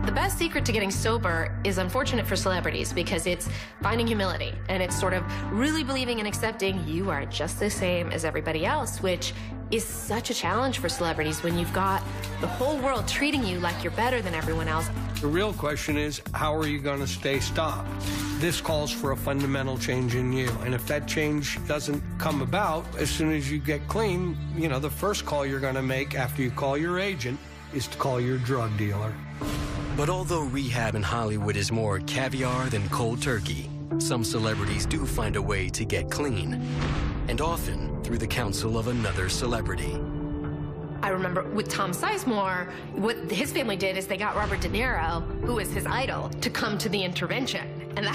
The best secret to getting sober is unfortunate for celebrities because it's finding humility, and it's sort of really believing and accepting you are just the same as everybody else, which is such a challenge for celebrities when you've got the whole world treating you like you're better than everyone else. The real question is, how are you going to stay stopped? This calls for a fundamental change in you. And if that change doesn't come about, as soon as you get clean, you know, the first call you're going to make after you call your agent is to call your drug dealer. But although rehab in Hollywood is more caviar than cold turkey, some celebrities do find a way to get clean, and often through the counsel of another celebrity. I remember with Tom Sizemore, what his family did is they got Robert De Niro, who was his idol, to come to the intervention, and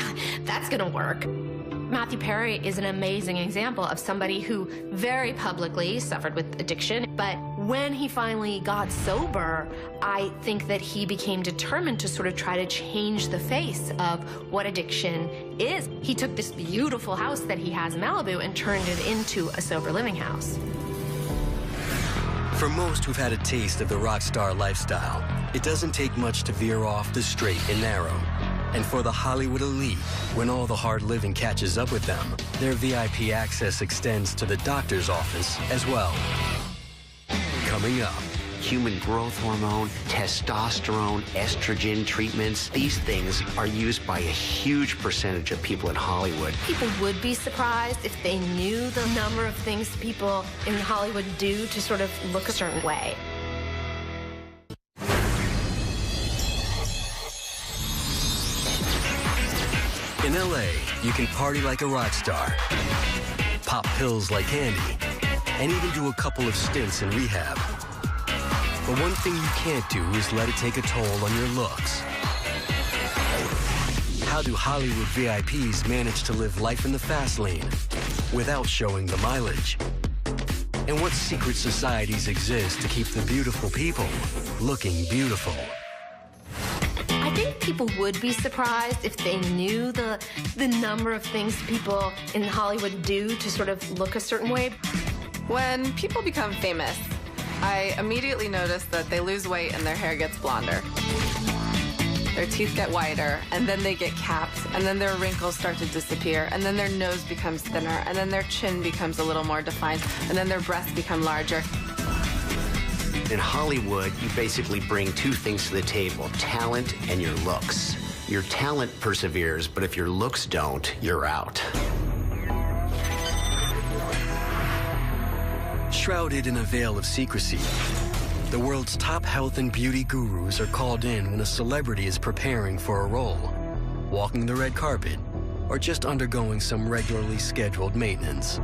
that's gonna work. Matthew Perry is an amazing example of somebody who very publicly suffered with addiction, but when he finally got sober, I think that he became determined to sort of try to change the face of what addiction is. He took this beautiful house that he has in Malibu and turned it into a sober living house. For most who've had a taste of the rock star lifestyle, it doesn't take much to veer off the straight and narrow. And for the Hollywood elite, when all the hard living catches up with them, their VIP access extends to the doctor's office as well. Coming up, human growth hormone, testosterone, estrogen treatments. These things are used by a huge percentage of people in Hollywood. People would be surprised if they knew the number of things people in Hollywood do to sort of look a certain way. In LA, you can party like a rock star, pop pills like candy, and even do a couple of stints in rehab. But one thing you can't do is let it take a toll on your looks. How do Hollywood VIPs manage to live life in the fast lane without showing the mileage? And what secret societies exist to keep the beautiful people looking beautiful? I think people would be surprised if they knew the number of things people in Hollywood do to sort of look a certain way. When people become famous, I immediately notice that they lose weight and their hair gets blonder. Their teeth get whiter, and then they get capped, and then their wrinkles start to disappear, and then their nose becomes thinner, and then their chin becomes a little more defined, and then their breasts become larger. In Hollywood, you basically bring two things to the table, talent and your looks. Your talent perseveres, but if your looks don't, you're out. Shrouded in a veil of secrecy, the world's top health and beauty gurus are called in when a celebrity is preparing for a role. walking the red carpet, or just undergoing some regularly scheduled maintenance.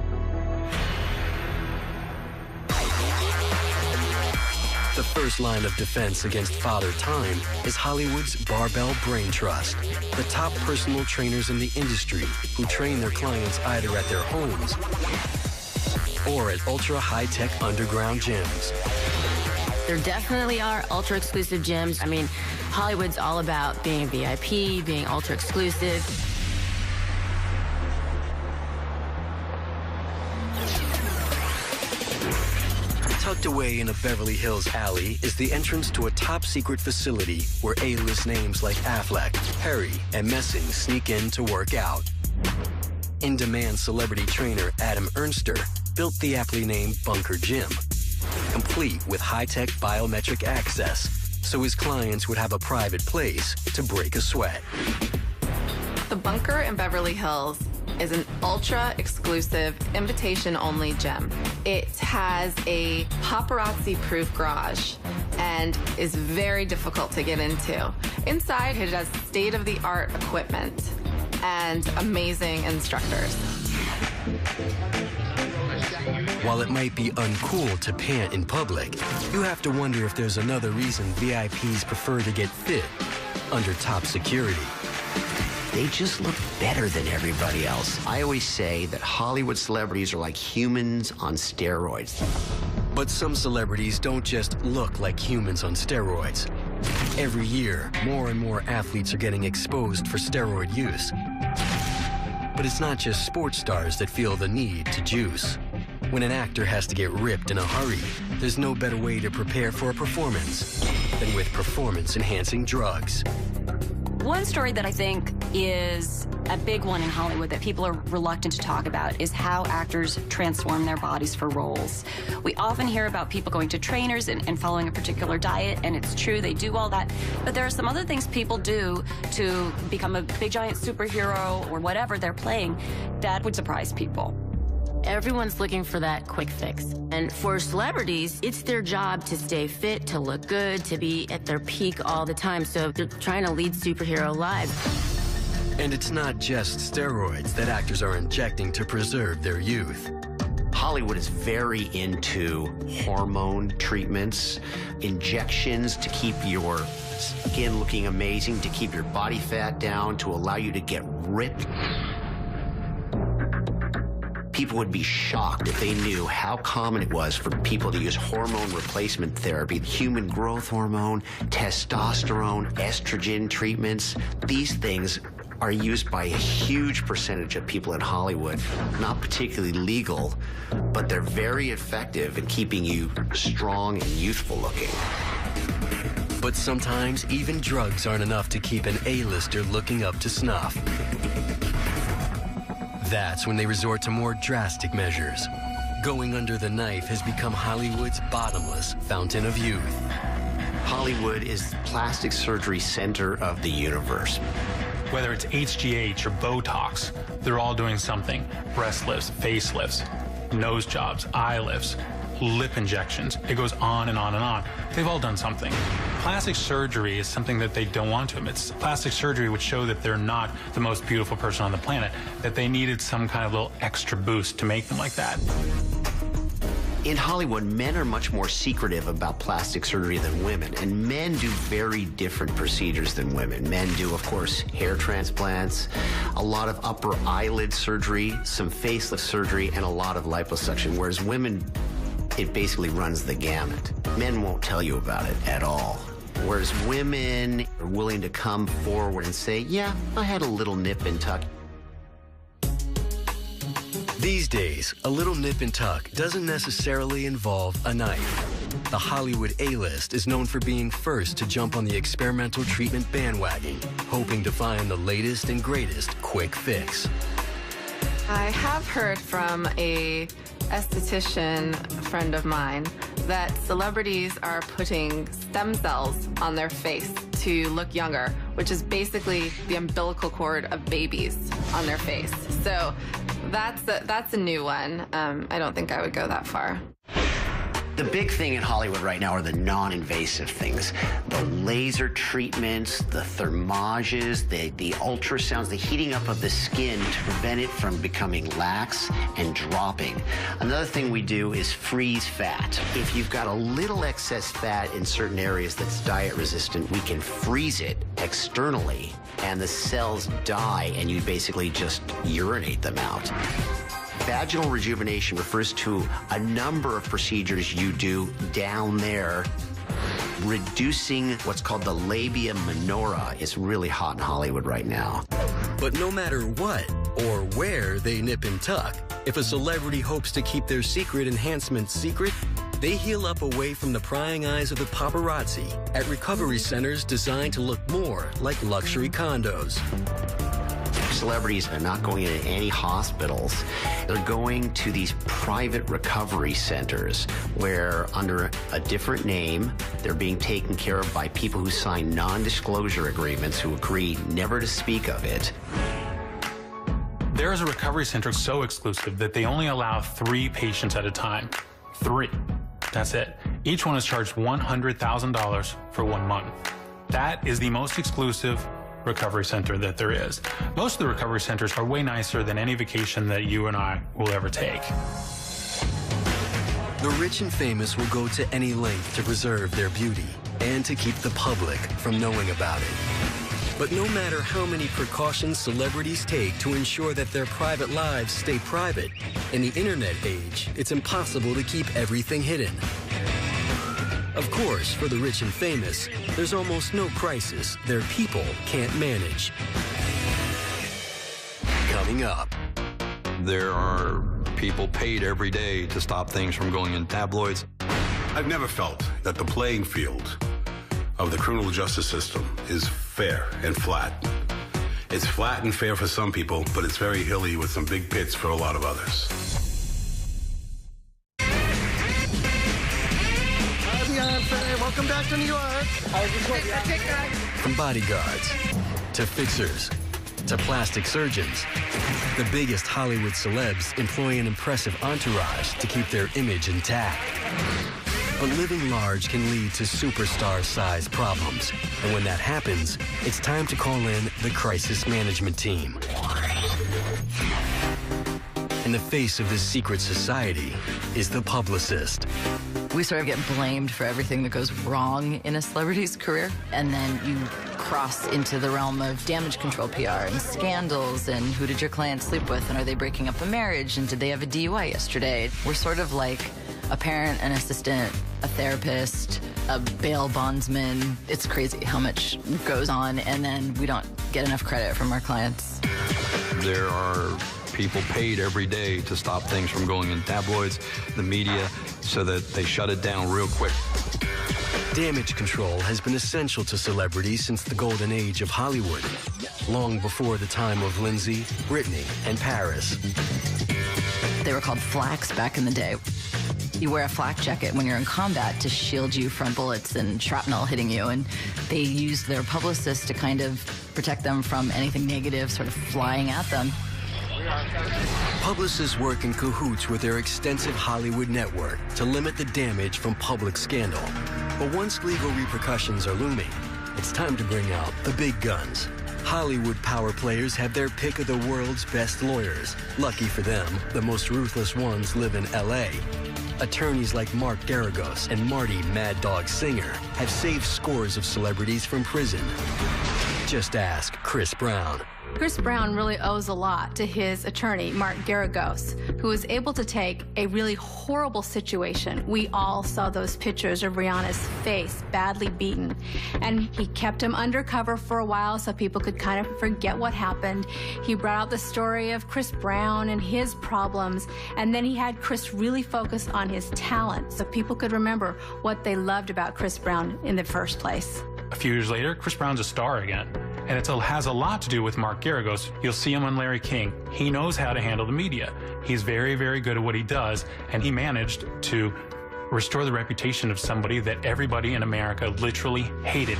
The first line of defense against Father Time is Hollywood's Barbell Brain Trust, the top personal trainers in the industry who train their clients either at their homes or at ultra-high-tech underground gyms. There definitely are ultra-exclusive gyms. I mean, Hollywood's all about being VIP, being ultra-exclusive. Tucked away in a Beverly Hills alley is the entrance to a top-secret facility where A-list names like Affleck, Perry, and Messing sneak in to work out. In-demand celebrity trainer Adam Ernster built the aptly named Bunker Gym, complete with high-tech biometric access, so his clients would have a private place to break a sweat. The Bunker in Beverly Hills is an ultra-exclusive, invitation-only gym. It has a paparazzi-proof garage and is very difficult to get into. Inside, it has state-of-the-art equipment and amazing instructors. While it might be uncool to pant in public, you have to wonder if there's another reason VIPs prefer to get fit under top security. They just look better than everybody else. I always say that Hollywood celebrities are like humans on steroids. But some celebrities don't just look like humans on steroids. Every year, more and more athletes are getting exposed for steroid use. But it's not just sports stars that feel the need to juice. When an actor has to get ripped in a hurry, there's no better way to prepare for a performance than with performance-enhancing drugs. One story that I think is a big one in Hollywood that people are reluctant to talk about is how actors transform their bodies for roles. We often hear about people going to trainers and following a particular diet, and it's true, they do all that. But there are some other things people do to become a big giant superhero or whatever they're playing that would surprise people. Everyone's looking for that quick fix. And for celebrities, it's their job to stay fit, to look good, to be at their peak all the time. So they're trying to lead superhero lives. And it's not just steroids that actors are injecting to preserve their youth. Hollywood is very into hormone treatments, injections to keep your skin looking amazing, to keep your body fat down, to allow you to get ripped. People would be shocked if they knew how common it was for people to use hormone replacement therapy, human growth hormone, testosterone, estrogen treatments. These things are used by a huge percentage of people in Hollywood. Not particularly legal, but they're very effective in keeping you strong and youthful looking. But sometimes even drugs aren't enough to keep an A-lister looking up to snuff. That's when they resort to more drastic measures. Going under the knife has become Hollywood's bottomless fountain of youth. Hollywood is the plastic surgery center of the universe. Whether it's HGH or Botox, they're all doing something. Breast lifts, face lifts, nose jobs, eye lifts, lip injections. It goes on and on and on. They've all done something. Plastic surgery is something that they don't want to admit. Plastic surgery would show that they're not the most beautiful person on the planet, that they needed some kind of little extra boost to make them like that. In Hollywood, men are much more secretive about plastic surgery than women, and men do very different procedures than women. Men do, of course, hair transplants, a lot of upper eyelid surgery, some facelift surgery, and a lot of liposuction, whereas women, it basically runs the gamut. Men won't tell you about it at all. Whereas women are willing to come forward and say, yeah, I had a little nip and tuck. These days, a little nip and tuck doesn't necessarily involve a knife. The Hollywood A-list is known for being first to jump on the experimental treatment bandwagon, hoping to find the latest and greatest quick fix. I have heard from a esthetician friend of mine that celebrities are putting stem cells on their face to look younger, which is basically the umbilical cord of babies on their face. So that's a new one. I don't think I would go that far. The big thing in Hollywood right now are the non-invasive things. The laser treatments, the thermages, the ultrasounds, the heating up of the skin to prevent it from becoming lax and dropping. Another thing we do is freeze fat. If you've got a little excess fat in certain areas that's diet resistant, we can freeze it externally and the cells die and you basically just urinate them out. Vaginal rejuvenation refers to a number of procedures you do down there, reducing what's called the labia minora. It's really hot in Hollywood right now. But no matter what or where they nip and tuck, if a celebrity hopes to keep their secret enhancement secret, they heal up away from the prying eyes of the paparazzi at recovery centers designed to look more like luxury condos. Celebrities are not going into any hospitals. They're going to these private recovery centers where, under a different name, they're being taken care of by people who sign non-disclosure agreements who agree never to speak of it. There is a recovery center so exclusive that they only allow 3 patients at a time. 3. That's it. Each one is charged $100,000 for 1 month. That is the most exclusive recovery center that there is. Most of the recovery centers are way nicer than any vacation that you and I will ever take. The rich and famous will go to any length to preserve their beauty and to keep the public from knowing about it. But no matter how many precautions celebrities take to ensure that their private lives stay private, in the internet age, it's impossible to keep everything hidden. Of course, for the rich and famous, there's almost no crisis their people can't manage. Coming up. There are people paid every day to stop things from going in tabloids. I've never felt that the playing field of the criminal justice system is fair and flat. It's flat and fair for some people, but it's very hilly with some big pits for a lot of others. Welcome back to New York. From bodyguards to fixers to plastic surgeons, the biggest Hollywood celebs employ an impressive entourage to keep their image intact. But living large can lead to superstar-sized problems. And when that happens, it's time to call in the crisis management team. In the face of this secret society is the publicist. We sort of get blamed for everything that goes wrong in a celebrity's career. And then you cross into the realm of damage control PR and scandals and who did your client sleep with and are they breaking up a marriage and did they have a DUI yesterday? We're sort of like a parent, an assistant, a therapist, a bail bondsman. It's crazy how much goes on and then we don't get enough credit from our clients. There are people paid every day to stop things from going in tabloids, the media, so that they shut it down real quick. Damage control has been essential to celebrities since the golden age of Hollywood, long before the time of Lindsay, Britney, and Paris. They were called flaks back in the day. You wear a flak jacket when you're in combat to shield you from bullets and shrapnel hitting you, and they used their publicists to kind of protect them from anything negative sort of flying at them. Publicists work in cahoots with their extensive Hollywood network to limit the damage from public scandal. But once legal repercussions are looming, it's time to bring out the big guns. Hollywood power players have their pick of the world's best lawyers. Lucky for them, the most ruthless ones live in L.A. Attorneys like Mark Garagos and Marty Mad Dog Singer have saved scores of celebrities from prison. Just ask Chris Brown. Chris Brown really owes a lot to his attorney, Mark Garagos, who was able to take a really horrible situation. We all saw those pictures of Rihanna's face badly beaten, and he kept him undercover for a while so people could kind of forget what happened. He brought out the story of Chris Brown and his problems, and then he had Chris really focus on his talent so people could remember what they loved about Chris Brown in the first place. A few years later, Chris Brown's a star again. And it has a lot to do with Mark Garagos. You'll see him on Larry King. He knows how to handle the media. He's very, very good at what he does, and he managed to restore the reputation of somebody that everybody in America literally hated.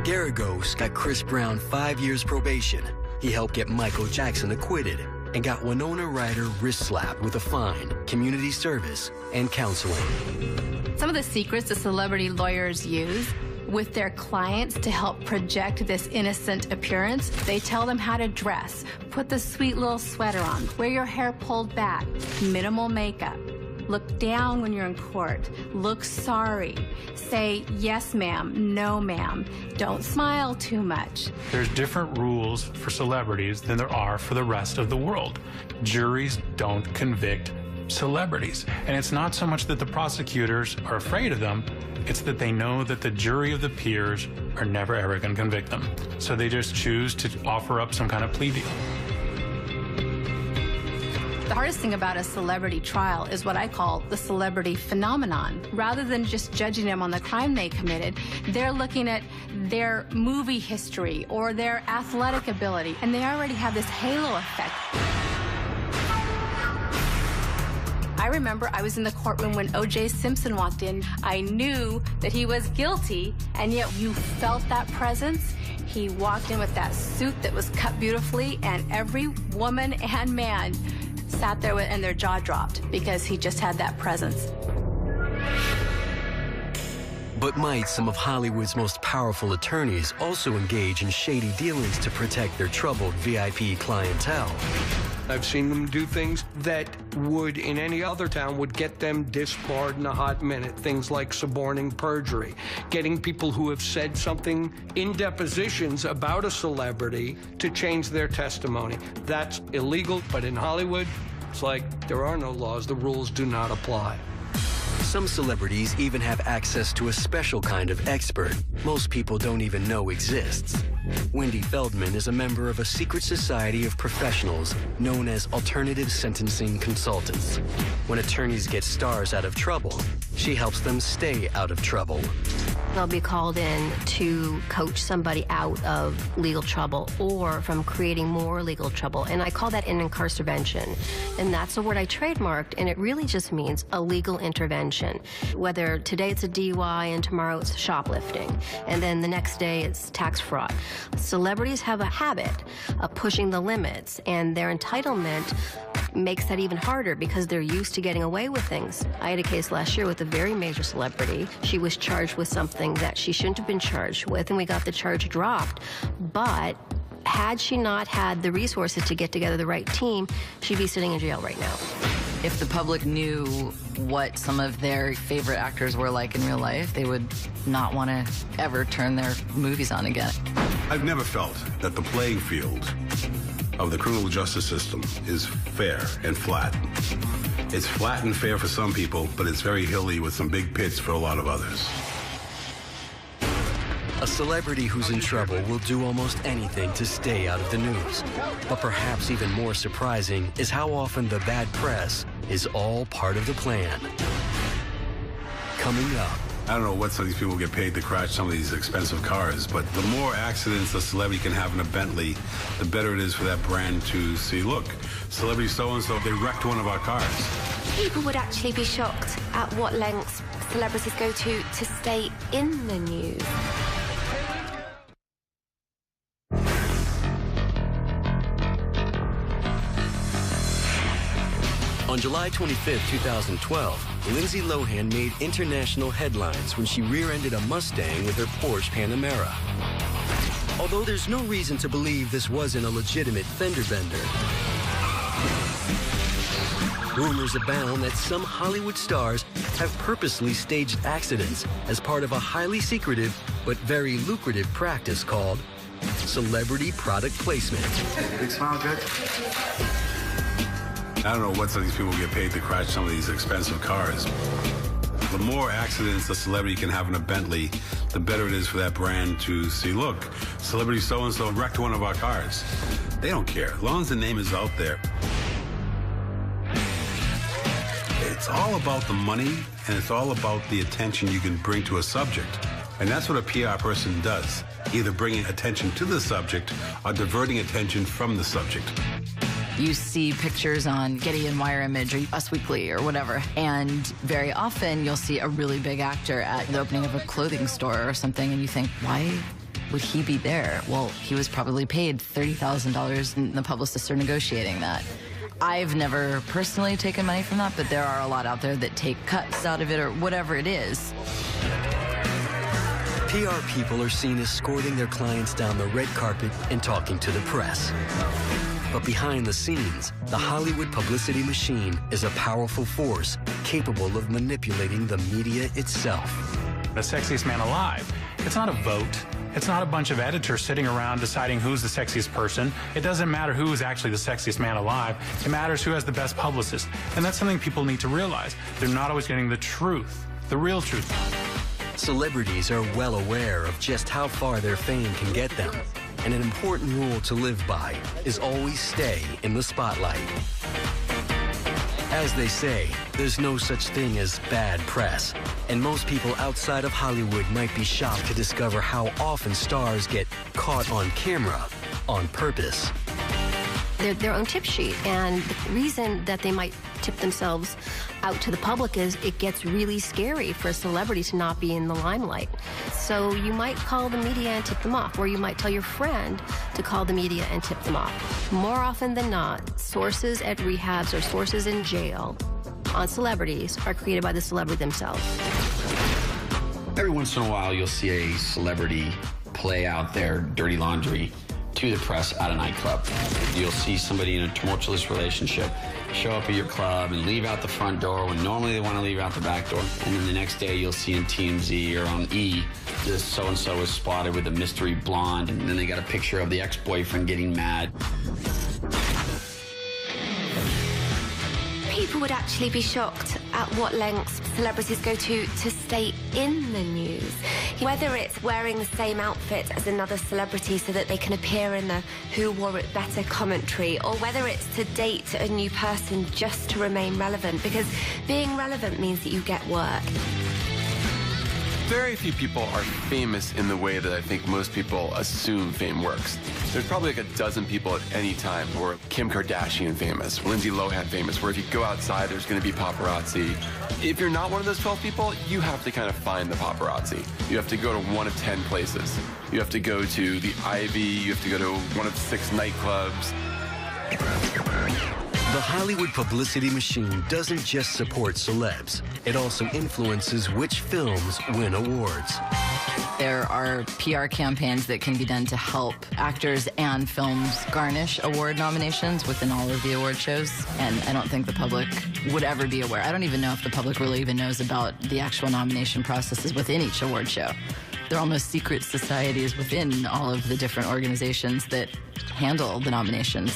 Garagos got Chris Brown 5 years probation. He helped get Michael Jackson acquitted. and got Winona Ryder wrist-slapped with a fine, community service, and counseling. Some of the secrets the celebrity lawyers use with their clients to help project this innocent appearance, they tell them how to dress, put the sweet little sweater on, wear your hair pulled back, minimal makeup, look down when you're in court, look sorry, say yes ma'am, no ma'am, don't smile too much. There's different rules for celebrities than there are for the rest of the world. Juries don't convict celebrities. And it's not so much that the prosecutors are afraid of them, it's that they know that the jury of the peers are never ever going to convict them. So they just choose to offer up some kind of plea deal. The hardest thing about a celebrity trial is what I call the celebrity phenomenon. Rather than just judging them on the crime they committed, they're looking at their movie history or their athletic ability, and they already have this halo effect. I remember I was in the courtroom when O.J. Simpson walked in. I knew that he was guilty, and yet you felt that presence. He walked in with that suit that was cut beautifully, and every woman and man sat there and their jaw dropped because he just had that presence. But might some of Hollywood's most powerful attorneys also engage in shady dealings to protect their troubled VIP clientele? I've seen them do things that would, in any other town, would get them disbarred in a hot minute. Things like suborning perjury, getting people who have said something in depositions about a celebrity to change their testimony. That's illegal, but in Hollywood, it's like there are no laws. The rules do not apply. Some celebrities even have access to a special kind of expert most people don't even know exists. Wendy Feldman is a member of a secret society of professionals known as alternative sentencing consultants. When attorneys get stars out of trouble, she helps them stay out of trouble. They'll be called in to coach somebody out of legal trouble or from creating more legal trouble. And I call that an incarceration. And that's a word I trademarked, and it really just means a legal intervention. Whether today it's a DUI and tomorrow it's shoplifting, and then the next day it's tax fraud. Celebrities have a habit of pushing the limits, and their entitlement makes that even harder because they're used to getting away with things. I had a case last year with a very major celebrity. She was charged with something that she shouldn't have been charged with, and we got the charge dropped. But had she not had the resources to get together the right team, she'd be sitting in jail right now. If the public knew what some of their favorite actors were like in real life, they would not want to ever turn their movies on again. I've never felt that the playing field of the criminal justice system is fair and flat. It's flat and fair for some people, but it's very hilly with some big pits for a lot of others. A celebrity who's in trouble will do almost anything to stay out of the news. But perhaps even more surprising is how often the bad press is all part of the plan. Coming up. I don't know what some of these people get paid to crash some of these expensive cars, but the more accidents a celebrity can have in a Bentley, the better it is for that brand to see, look, celebrity so-and-so, they wrecked one of our cars. People would actually be shocked at what lengths celebrities go to stay in the news. On July 25, 2012, Lindsay Lohan made international headlines when she rear-ended a Mustang with her Porsche Panamera. Although there's no reason to believe this wasn't a legitimate fender bender. Rumors abound that some Hollywood stars have purposely staged accidents as part of a highly secretive but very lucrative practice called celebrity product placement. Big smile, good. I don't know what some of these people get paid to crash some of these expensive cars. The more accidents a celebrity can have in a Bentley, the better it is for that brand to see, look, celebrity so-and-so wrecked one of our cars. They don't care. As long as the name is out there. It's all about the money, and it's all about the attention you can bring to a subject. And that's what a PR person does, either bringing attention to the subject or diverting attention from the subject. You see pictures on Getty and Wire Image or Us Weekly or whatever, and very often you'll see a really big actor at the opening of a clothing store or something, and you think, why would he be there? Well, he was probably paid $30,000 and the publicists are negotiating that. I've never personally taken money from that, but there are a lot out there that take cuts out of it or whatever it is. PR people are seen escorting their clients down the red carpet and talking to the press. But behind the scenes, the Hollywood publicity machine is a powerful force capable of manipulating the media itself. The sexiest man alive. It's not a vote. It's not a bunch of editors sitting around deciding who's the sexiest person. It doesn't matter who is actually the sexiest man alive. It matters who has the best publicist. And that's something people need to realize. They're not always getting the truth, the real truth. Celebrities are well aware of just how far their fame can get them. And an important rule to live by is always stay in the spotlight. As they say, there's no such thing as bad press. And most people outside of Hollywood might be shocked to discover how often stars get caught on camera on purpose. They're their own tip sheet, and the reason that they might tip themselves out to the public is it gets really scary for a celebrity to not be in the limelight. So you might call the media and tip them off, or you might tell your friend to call the media and tip them off. More often than not, sources at rehabs or sources in jail on celebrities are created by the celebrity themselves. Every once in a while, you'll see a celebrity play out their dirty laundry to the press at a nightclub. You'll see somebody in a tumultuous relationship show up at your club and leave out the front door when normally they want to leave out the back door. And then the next day you'll see in TMZ or on E, this so-and-so was spotted with a mystery blonde, and then they got a picture of the ex-boyfriend getting mad. People would actually be shocked at what lengths celebrities go to stay in the news. Whether it's wearing the same outfit as another celebrity so that they can appear in the Who Wore It Better commentary, or whether it's to date a new person just to remain relevant, because being relevant means that you get work. Very few people are famous in the way that I think most people assume fame works. There's probably like a dozen people at any time who are Kim Kardashian famous, Lindsay Lohan famous, where if you go outside, there's going to be paparazzi. If you're not one of those 12 people, you have to kind of find the paparazzi. You have to go to one of 10 places. You have to go to the Ivy, you have to go to one of 6 nightclubs. The Hollywood publicity machine doesn't just support celebs. It also influences which films win awards. There are PR campaigns that can be done to help actors and films garnish award nominations within all of the award shows. And I don't think the public would ever be aware. I don't even know if the public really even knows about the actual nomination processes within each award show. They're almost secret societies within all of the different organizations that handle the nominations.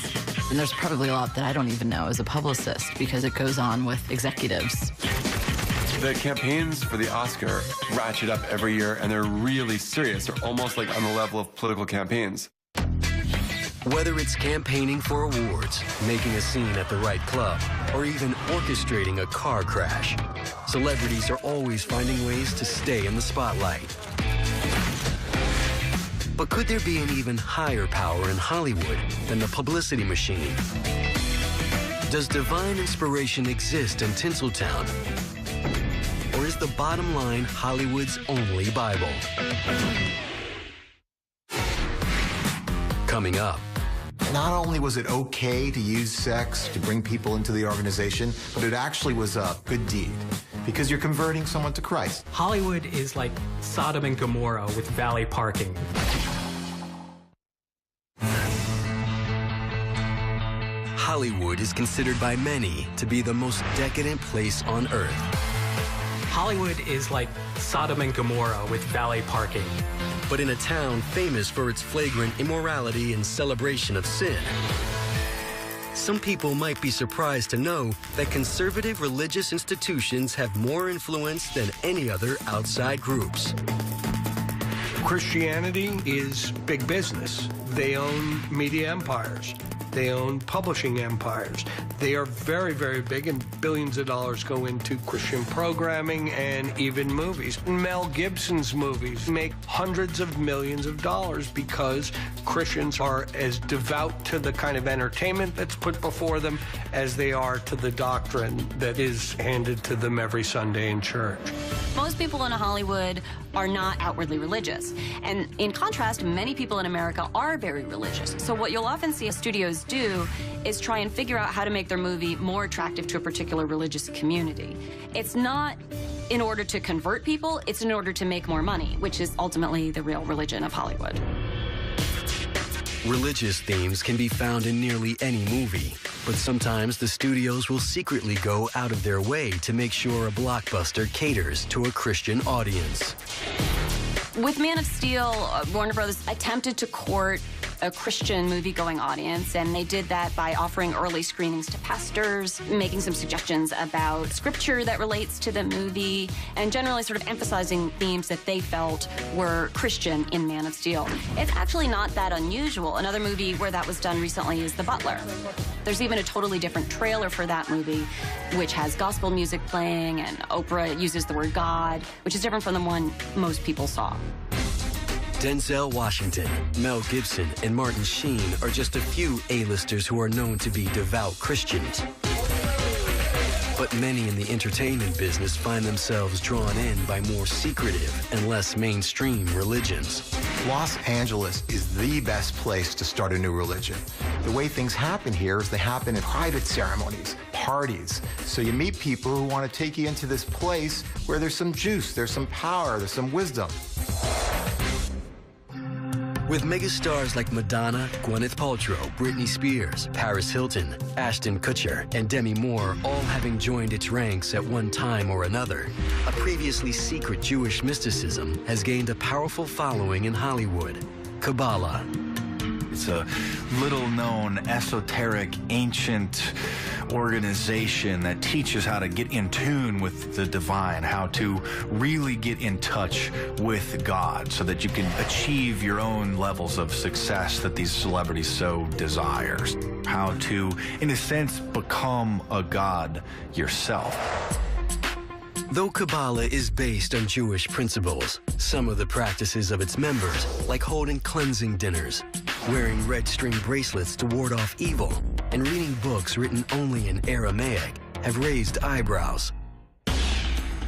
And there's probably a lot that I don't even know as a publicist because it goes on with executives. The campaigns for the Oscar ratchet up every year, and they're really serious. They're almost like on the level of political campaigns. Whether it's campaigning for awards, making a scene at the right club, or even orchestrating a car crash, celebrities are always finding ways to stay in the spotlight. But could there be an even higher power in Hollywood than the publicity machine? Does divine inspiration exist in Tinseltown? Or is the bottom line Hollywood's only Bible? Coming up. Not only was it okay to use sex to bring people into the organization, but it actually was a good deed because you're converting someone to Christ. Hollywood is like Sodom and Gomorrah with valet parking. Hollywood is considered by many to be the most decadent place on earth. Hollywood is like Sodom and Gomorrah with valet parking. But in a town famous for its flagrant immorality and celebration of sin, some people might be surprised to know that conservative religious institutions have more influence than any other outside groups. Christianity is big business. They own media empires. They own publishing empires. They are very, very big, and billions of dollars go into Christian programming and even movies. Mel Gibson's movies make hundreds of millions of dollars because Christians are as devout to the kind of entertainment that's put before them as they are to the doctrine that is handed to them every Sunday in church. Most people in Hollywood are not outwardly religious. And in contrast, many people in America are very religious. So what you'll often see studios do is try and figure out how to make their movie more attractive to a particular religious community. It's not in order to convert people, it's in order to make more money, which is ultimately the real religion of Hollywood. Religious themes can be found in nearly any movie, but sometimes the studios will secretly go out of their way to make sure a blockbuster caters to a Christian audience. With Man of Steel, Warner Brothers attempted to court a Christian movie-going audience, and they did that by offering early screenings to pastors, making some suggestions about scripture that relates to the movie, and generally sort of emphasizing themes that they felt were Christian in Man of Steel. It's actually not that unusual. Another movie where that was done recently is The Butler. There's even a totally different trailer for that movie, which has gospel music playing, and Oprah uses the word God, which is different from the one most people saw. Denzel Washington, Mel Gibson, and Martin Sheen are just a few A-listers who are known to be devout Christians. But many in the entertainment business find themselves drawn in by more secretive and less mainstream religions. Los Angeles is the best place to start a new religion. The way things happen here is they happen in private ceremonies, parties. So you meet people who want to take you into this place where there's some juice, there's some power, there's some wisdom. With megastars like Madonna, Gwyneth Paltrow, Britney Spears, Paris Hilton, Ashton Kutcher, and Demi Moore all having joined its ranks at one time or another, a previously secret Jewish mysticism has gained a powerful following in Hollywood: Kabbalah. It's a little-known, esoteric, ancient organization that teaches how to get in tune with the divine, how to really get in touch with God so that you can achieve your own levels of success that these celebrities so desire. How to, in a sense, become a god yourself. Though Kabbalah is based on Jewish principles, some of the practices of its members, like holding cleansing dinners, wearing red string bracelets to ward off evil, and reading books written only in Aramaic, have raised eyebrows.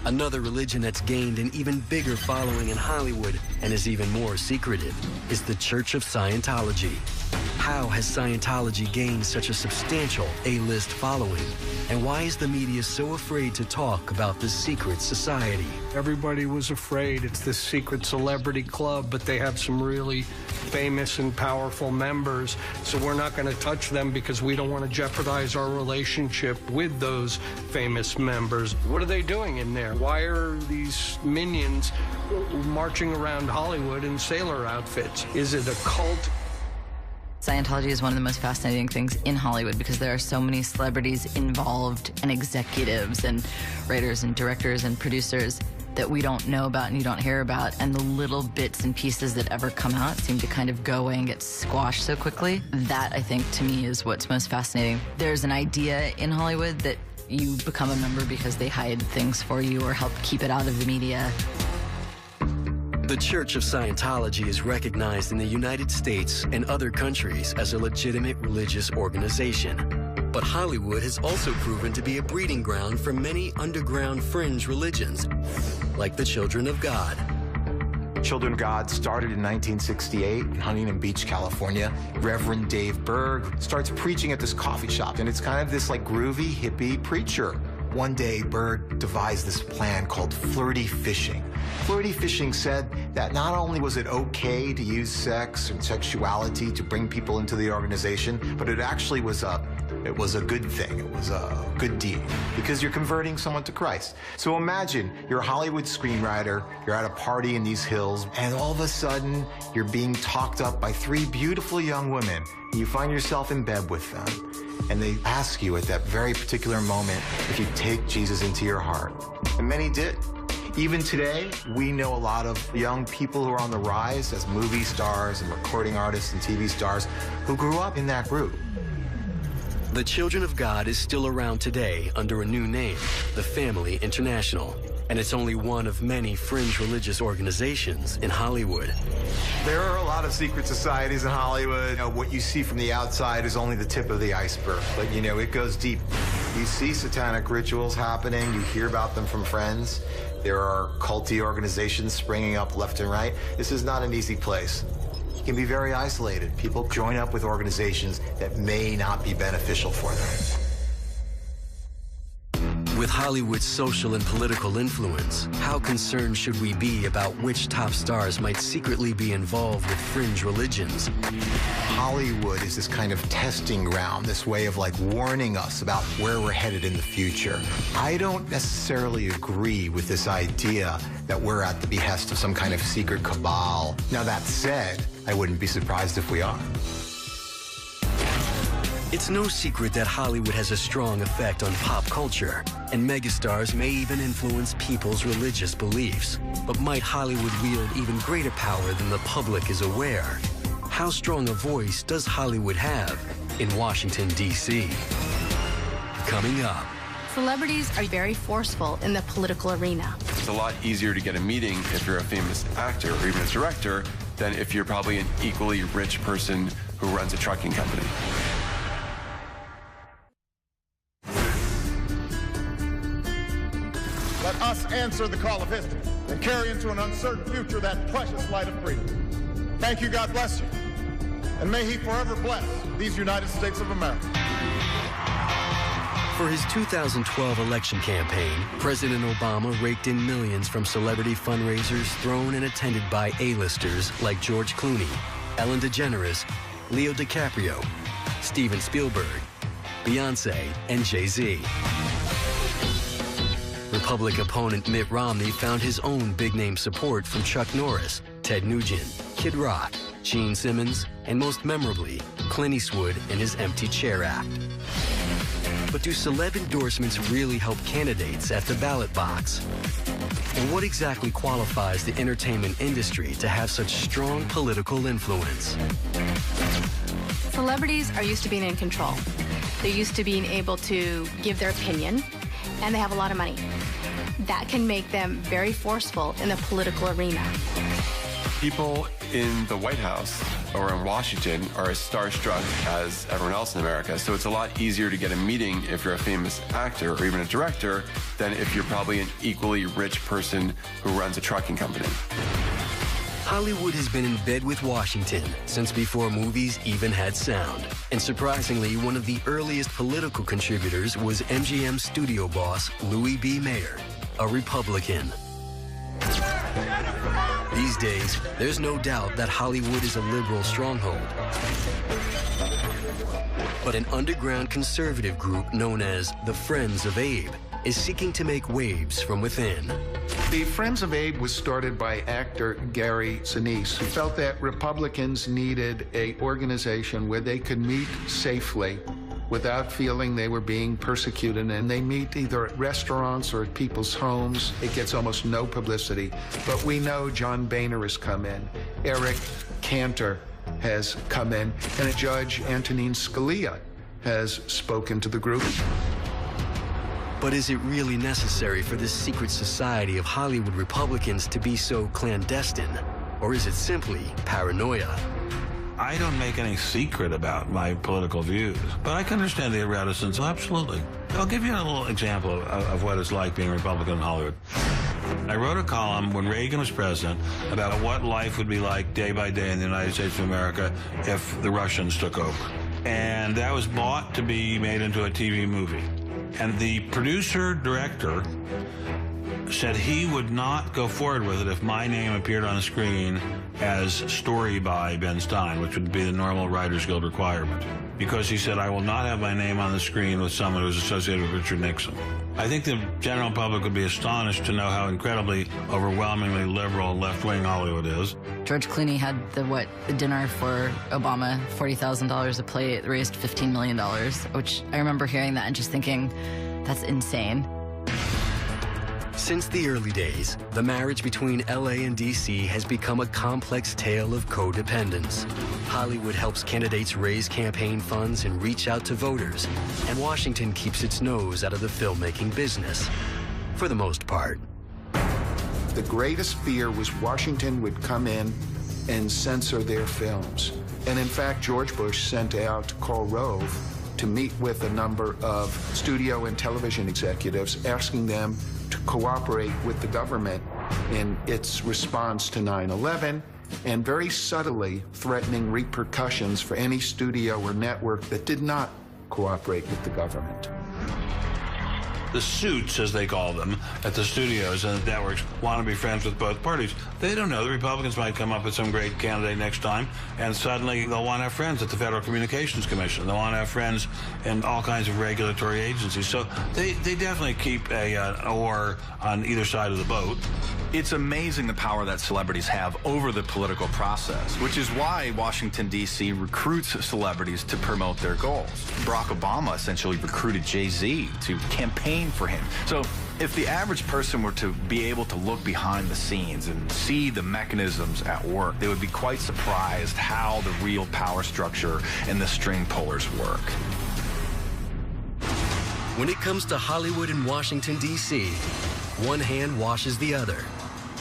Another religion that's gained an even bigger following in Hollywood and is even more secretive is the Church of Scientology. How has Scientology gained such a substantial A-list following? And why is the media so afraid to talk about this secret society? Everybody was afraid it's this secret celebrity club, but they have some really famous and powerful members, so we're not going to touch them because we don't want to jeopardize our relationship with those famous members. What are they doing in there? Why are these minions marching around Hollywood in sailor outfits? Is it a cult? Scientology is one of the most fascinating things in Hollywood because there are so many celebrities involved and executives and writers and directors and producers that we don't know about and you don't hear about, and the little bits and pieces that ever come out seem to kind of go away and get squashed so quickly. That, I think, to me, is what's most fascinating. There's an idea in Hollywood that you become a member because they hide things for you or help keep it out of the media. The Church of Scientology is recognized in the United States and other countries as a legitimate religious organization. But Hollywood has also proven to be a breeding ground for many underground fringe religions, like the Children of God. Children of God started in 1968 in Huntington Beach, California. Reverend Dave Berg starts preaching at this coffee shop, and it's kind of this like groovy, hippie preacher. One day, Berg devised this plan called flirty fishing. Flirty fishing said that not only was it okay to use sex and sexuality to bring people into the organization, but it actually was a good thing. It was a good deed because you're converting someone to Christ. So imagine you're a Hollywood screenwriter, you're at a party in these hills, and all of a sudden you're being talked up by three beautiful young women. And you find yourself in bed with them. And they ask you at that very particular moment if you take Jesus into your heart. And many did. Even today, we know a lot of young people who are on the rise as movie stars and recording artists and TV stars who grew up in that group. The Children of God is still around today under a new name, the Family International, and it's only one of many fringe religious organizations in Hollywood. There are a lot of secret societies in Hollywood. You know, what you see from the outside is only the tip of the iceberg, but you know, it goes deep. You see satanic rituals happening, you hear about them from friends. There are culty organizations springing up left and right. This is not an easy place. It can be very isolated. People join up with organizations that may not be beneficial for them. With Hollywood's social and political influence, how concerned should we be about which top stars might secretly be involved with fringe religions? Hollywood is this kind of testing ground, this way of like warning us about where we're headed in the future. I don't necessarily agree with this idea that we're at the behest of some kind of secret cabal. Now that said, I wouldn't be surprised if we are. It's no secret that Hollywood has a strong effect on pop culture, and megastars may even influence people's religious beliefs. But might Hollywood wield even greater power than the public is aware? How strong a voice does Hollywood have in Washington, D.C.? Coming up. Celebrities are very forceful in the political arena. It's a lot easier to get a meeting if you're a famous actor or even a director than if you're probably an equally rich person who runs a trucking company. Let us answer the call of history and carry into an uncertain future that precious light of freedom. Thank you, God bless you, and may He forever bless these United States of America. For his 2012 election campaign, President Obama raked in millions from celebrity fundraisers thrown and attended by A-listers like George Clooney, Ellen DeGeneres, Leo DiCaprio, Steven Spielberg, Beyonce, and Jay-Z. Republican opponent Mitt Romney found his own big-name support from Chuck Norris, Ted Nugent, Kid Rock, Gene Simmons, and most memorably, Clint Eastwood in his Empty Chair Act. But do celeb endorsements really help candidates at the ballot box? And what exactly qualifies the entertainment industry to have such strong political influence? Celebrities are used to being in control. They're used to being able to give their opinion, and they have a lot of money. That can make them very forceful in the political arena. People in the White House or in Washington are as starstruck as everyone else in America, so it's a lot easier to get a meeting if you're a famous actor or even a director than if you're probably an equally rich person who runs a trucking company. Hollywood has been in bed with Washington since before movies even had sound. And surprisingly, one of the earliest political contributors was MGM studio boss Louis B. Mayer, a Republican. These days, there's no doubt that Hollywood is a liberal stronghold. But an underground conservative group known as the Friends of Abe is seeking to make waves from within. The Friends of Abe was started by actor Gary Sinise, who felt that Republicans needed an organization where they could meet safely without feeling they were being persecuted. And they meet either at restaurants or at people's homes. It gets almost no publicity. But we know John Boehner has come in. Eric Cantor has come in. And Judge Antonin Scalia has spoken to the group. But is it really necessary for this secret society of Hollywood Republicans to be so clandestine? Or is it simply paranoia? I don't make any secret about my political views, but I can understand the reticence, absolutely. I'll give you a little example of what it's like being a Republican in Hollywood. I wrote a column when Reagan was president about what life would be like day by day in the United States of America if the Russians took over. And that was bought to be made into a TV movie. And the producer-director said he would not go forward with it if my name appeared on the screen as story by Ben Stein, which would be the normal Writers Guild requirement. Because he said, I will not have my name on the screen with someone who's associated with Richard Nixon. I think the general public would be astonished to know how incredibly, overwhelmingly liberal left-wing Hollywood is. George Clooney had the dinner for Obama, $40,000 a plate, raised $15 million, which I remember hearing that and just thinking, that's insane. Since the early days, the marriage between LA and DC has become a complex tale of codependence. Hollywood helps candidates raise campaign funds and reach out to voters, and Washington keeps its nose out of the filmmaking business, for the most part. The greatest fear was Washington would come in and censor their films. And in fact, George Bush sent out Karl Rove to meet with a number of studio and television executives, asking them to cooperate with the government in its response to 9/11, and very subtly threatening repercussions for any studio or network that did not cooperate with the government. The suits, as they call them, at the studios and the networks want to be friends with both parties. They don't know. The Republicans might come up with some great candidate next time, and suddenly they'll want to have friends at the Federal Communications Commission. They'll want to have friends in all kinds of regulatory agencies. So they definitely keep an oar on either side of the boat. It's amazing the power that celebrities have over the political process, which is why Washington, D.C. recruits celebrities to promote their goals. Barack Obama essentially recruited Jay-Z to campaign for him. So if the average person were to be able to look behind the scenes and see the mechanisms at work, they would be quite surprised how the real power structure and the string pullers work. When it comes to Hollywood and Washington, D.C., one hand washes the other.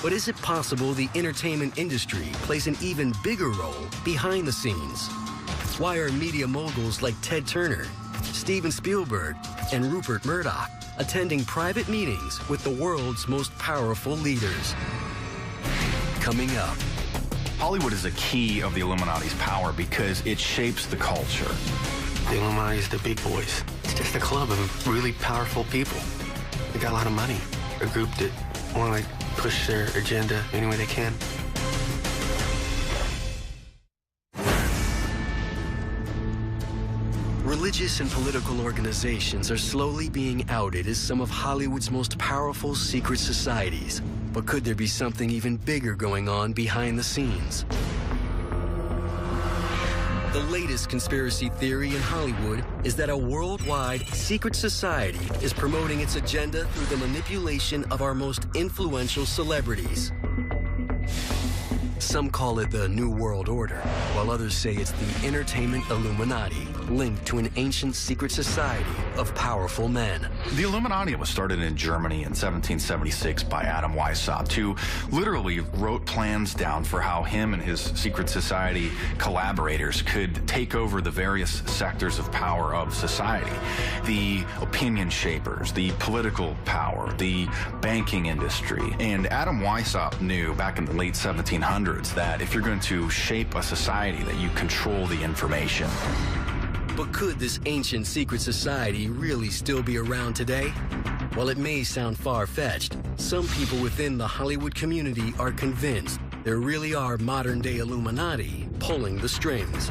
But is it possible the entertainment industry plays an even bigger role behind the scenes? Why are media moguls like Ted Turner, Steven Spielberg, and Rupert Murdoch attending private meetings with the world's most powerful leaders? Coming up. Hollywood is a key of the Illuminati's power because it shapes the culture. The Illuminati is the big boys. It's just a club of really powerful people. They got a lot of money. A group that want to push their agenda any way they can. Religious and political organizations are slowly being outed as some of Hollywood's most powerful secret societies. But could there be something even bigger going on behind the scenes? The latest conspiracy theory in Hollywood is that a worldwide secret society is promoting its agenda through the manipulation of our most influential celebrities. Some call it the New World Order, while others say it's the Entertainment Illuminati, linked to an ancient secret society of powerful men. The Illuminati was started in Germany in 1776 by Adam Weishaupt, who literally wrote plans down for how him and his secret society collaborators could take over the various sectors of power of society. The opinion shapers, the political power, the banking industry. And Adam Weishaupt knew back in the late 1700s that if you're going to shape a society, that you control the information. But could this ancient secret society really still be around today? While it may sound far-fetched, some people within the Hollywood community are convinced there really are modern-day Illuminati pulling the strings.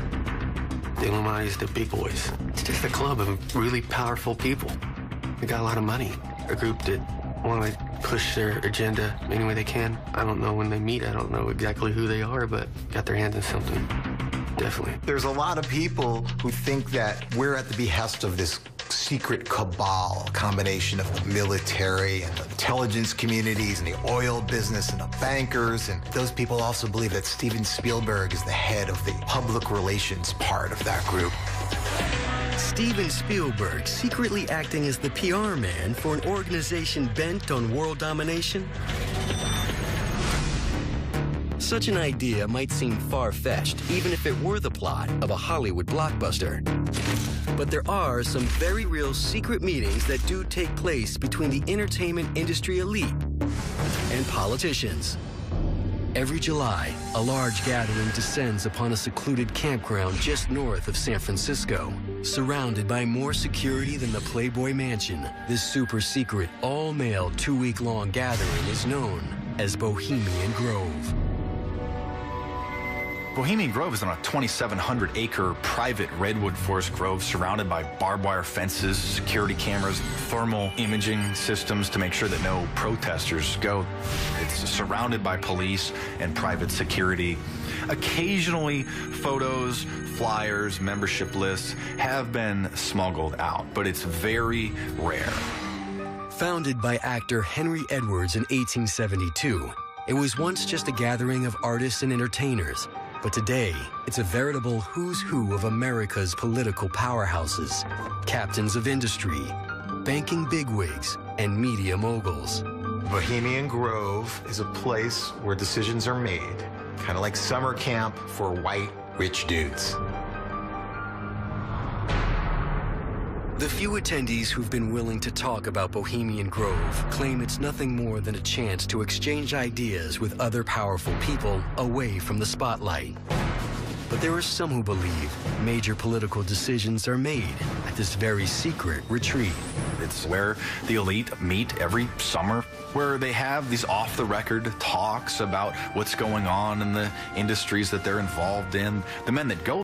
The Illuminati is the big boys. It's just a club of really powerful people. They got a lot of money. A group that want to push their agenda any way they can. I don't know when they meet. I don't know exactly who they are, but got their hands in something. Definitely. There's a lot of people who think that we're at the behest of this secret cabal, a combination of the military and the intelligence communities and the oil business and the bankers. And those people also believe that Steven Spielberg is the head of the public relations part of that group. Steven Spielberg secretly acting as the PR man for an organization bent on world domination? Such an idea might seem far-fetched, even if it were the plot of a Hollywood blockbuster. But there are some very real secret meetings that do take place between the entertainment industry elite and politicians. Every July, a large gathering descends upon a secluded campground just north of San Francisco. Surrounded by more security than the Playboy Mansion, this super-secret, all-male, 2-week-long gathering is known as Bohemian Grove. Bohemian Grove is on a 2,700-acre private redwood forest grove surrounded by barbed wire fences, security cameras, thermal imaging systems to make sure that no protesters go. It's surrounded by police and private security. Occasionally, photos, flyers, membership lists have been smuggled out, but it's very rare. Founded by actor Henry Edwards in 1872, it was once just a gathering of artists and entertainers. But today, it's a veritable who's who of America's political powerhouses, captains of industry, banking bigwigs, and media moguls. Bohemian Grove is a place where decisions are made, kind of like summer camp for white, rich dudes. The few attendees who've been willing to talk about Bohemian Grove claim it's nothing more than a chance to exchange ideas with other powerful people away from the spotlight. But there are some who believe major political decisions are made at this very secret retreat. It's where the elite meet every summer, where they have these off-the-record talks about what's going on in the industries that they're involved in. The men that go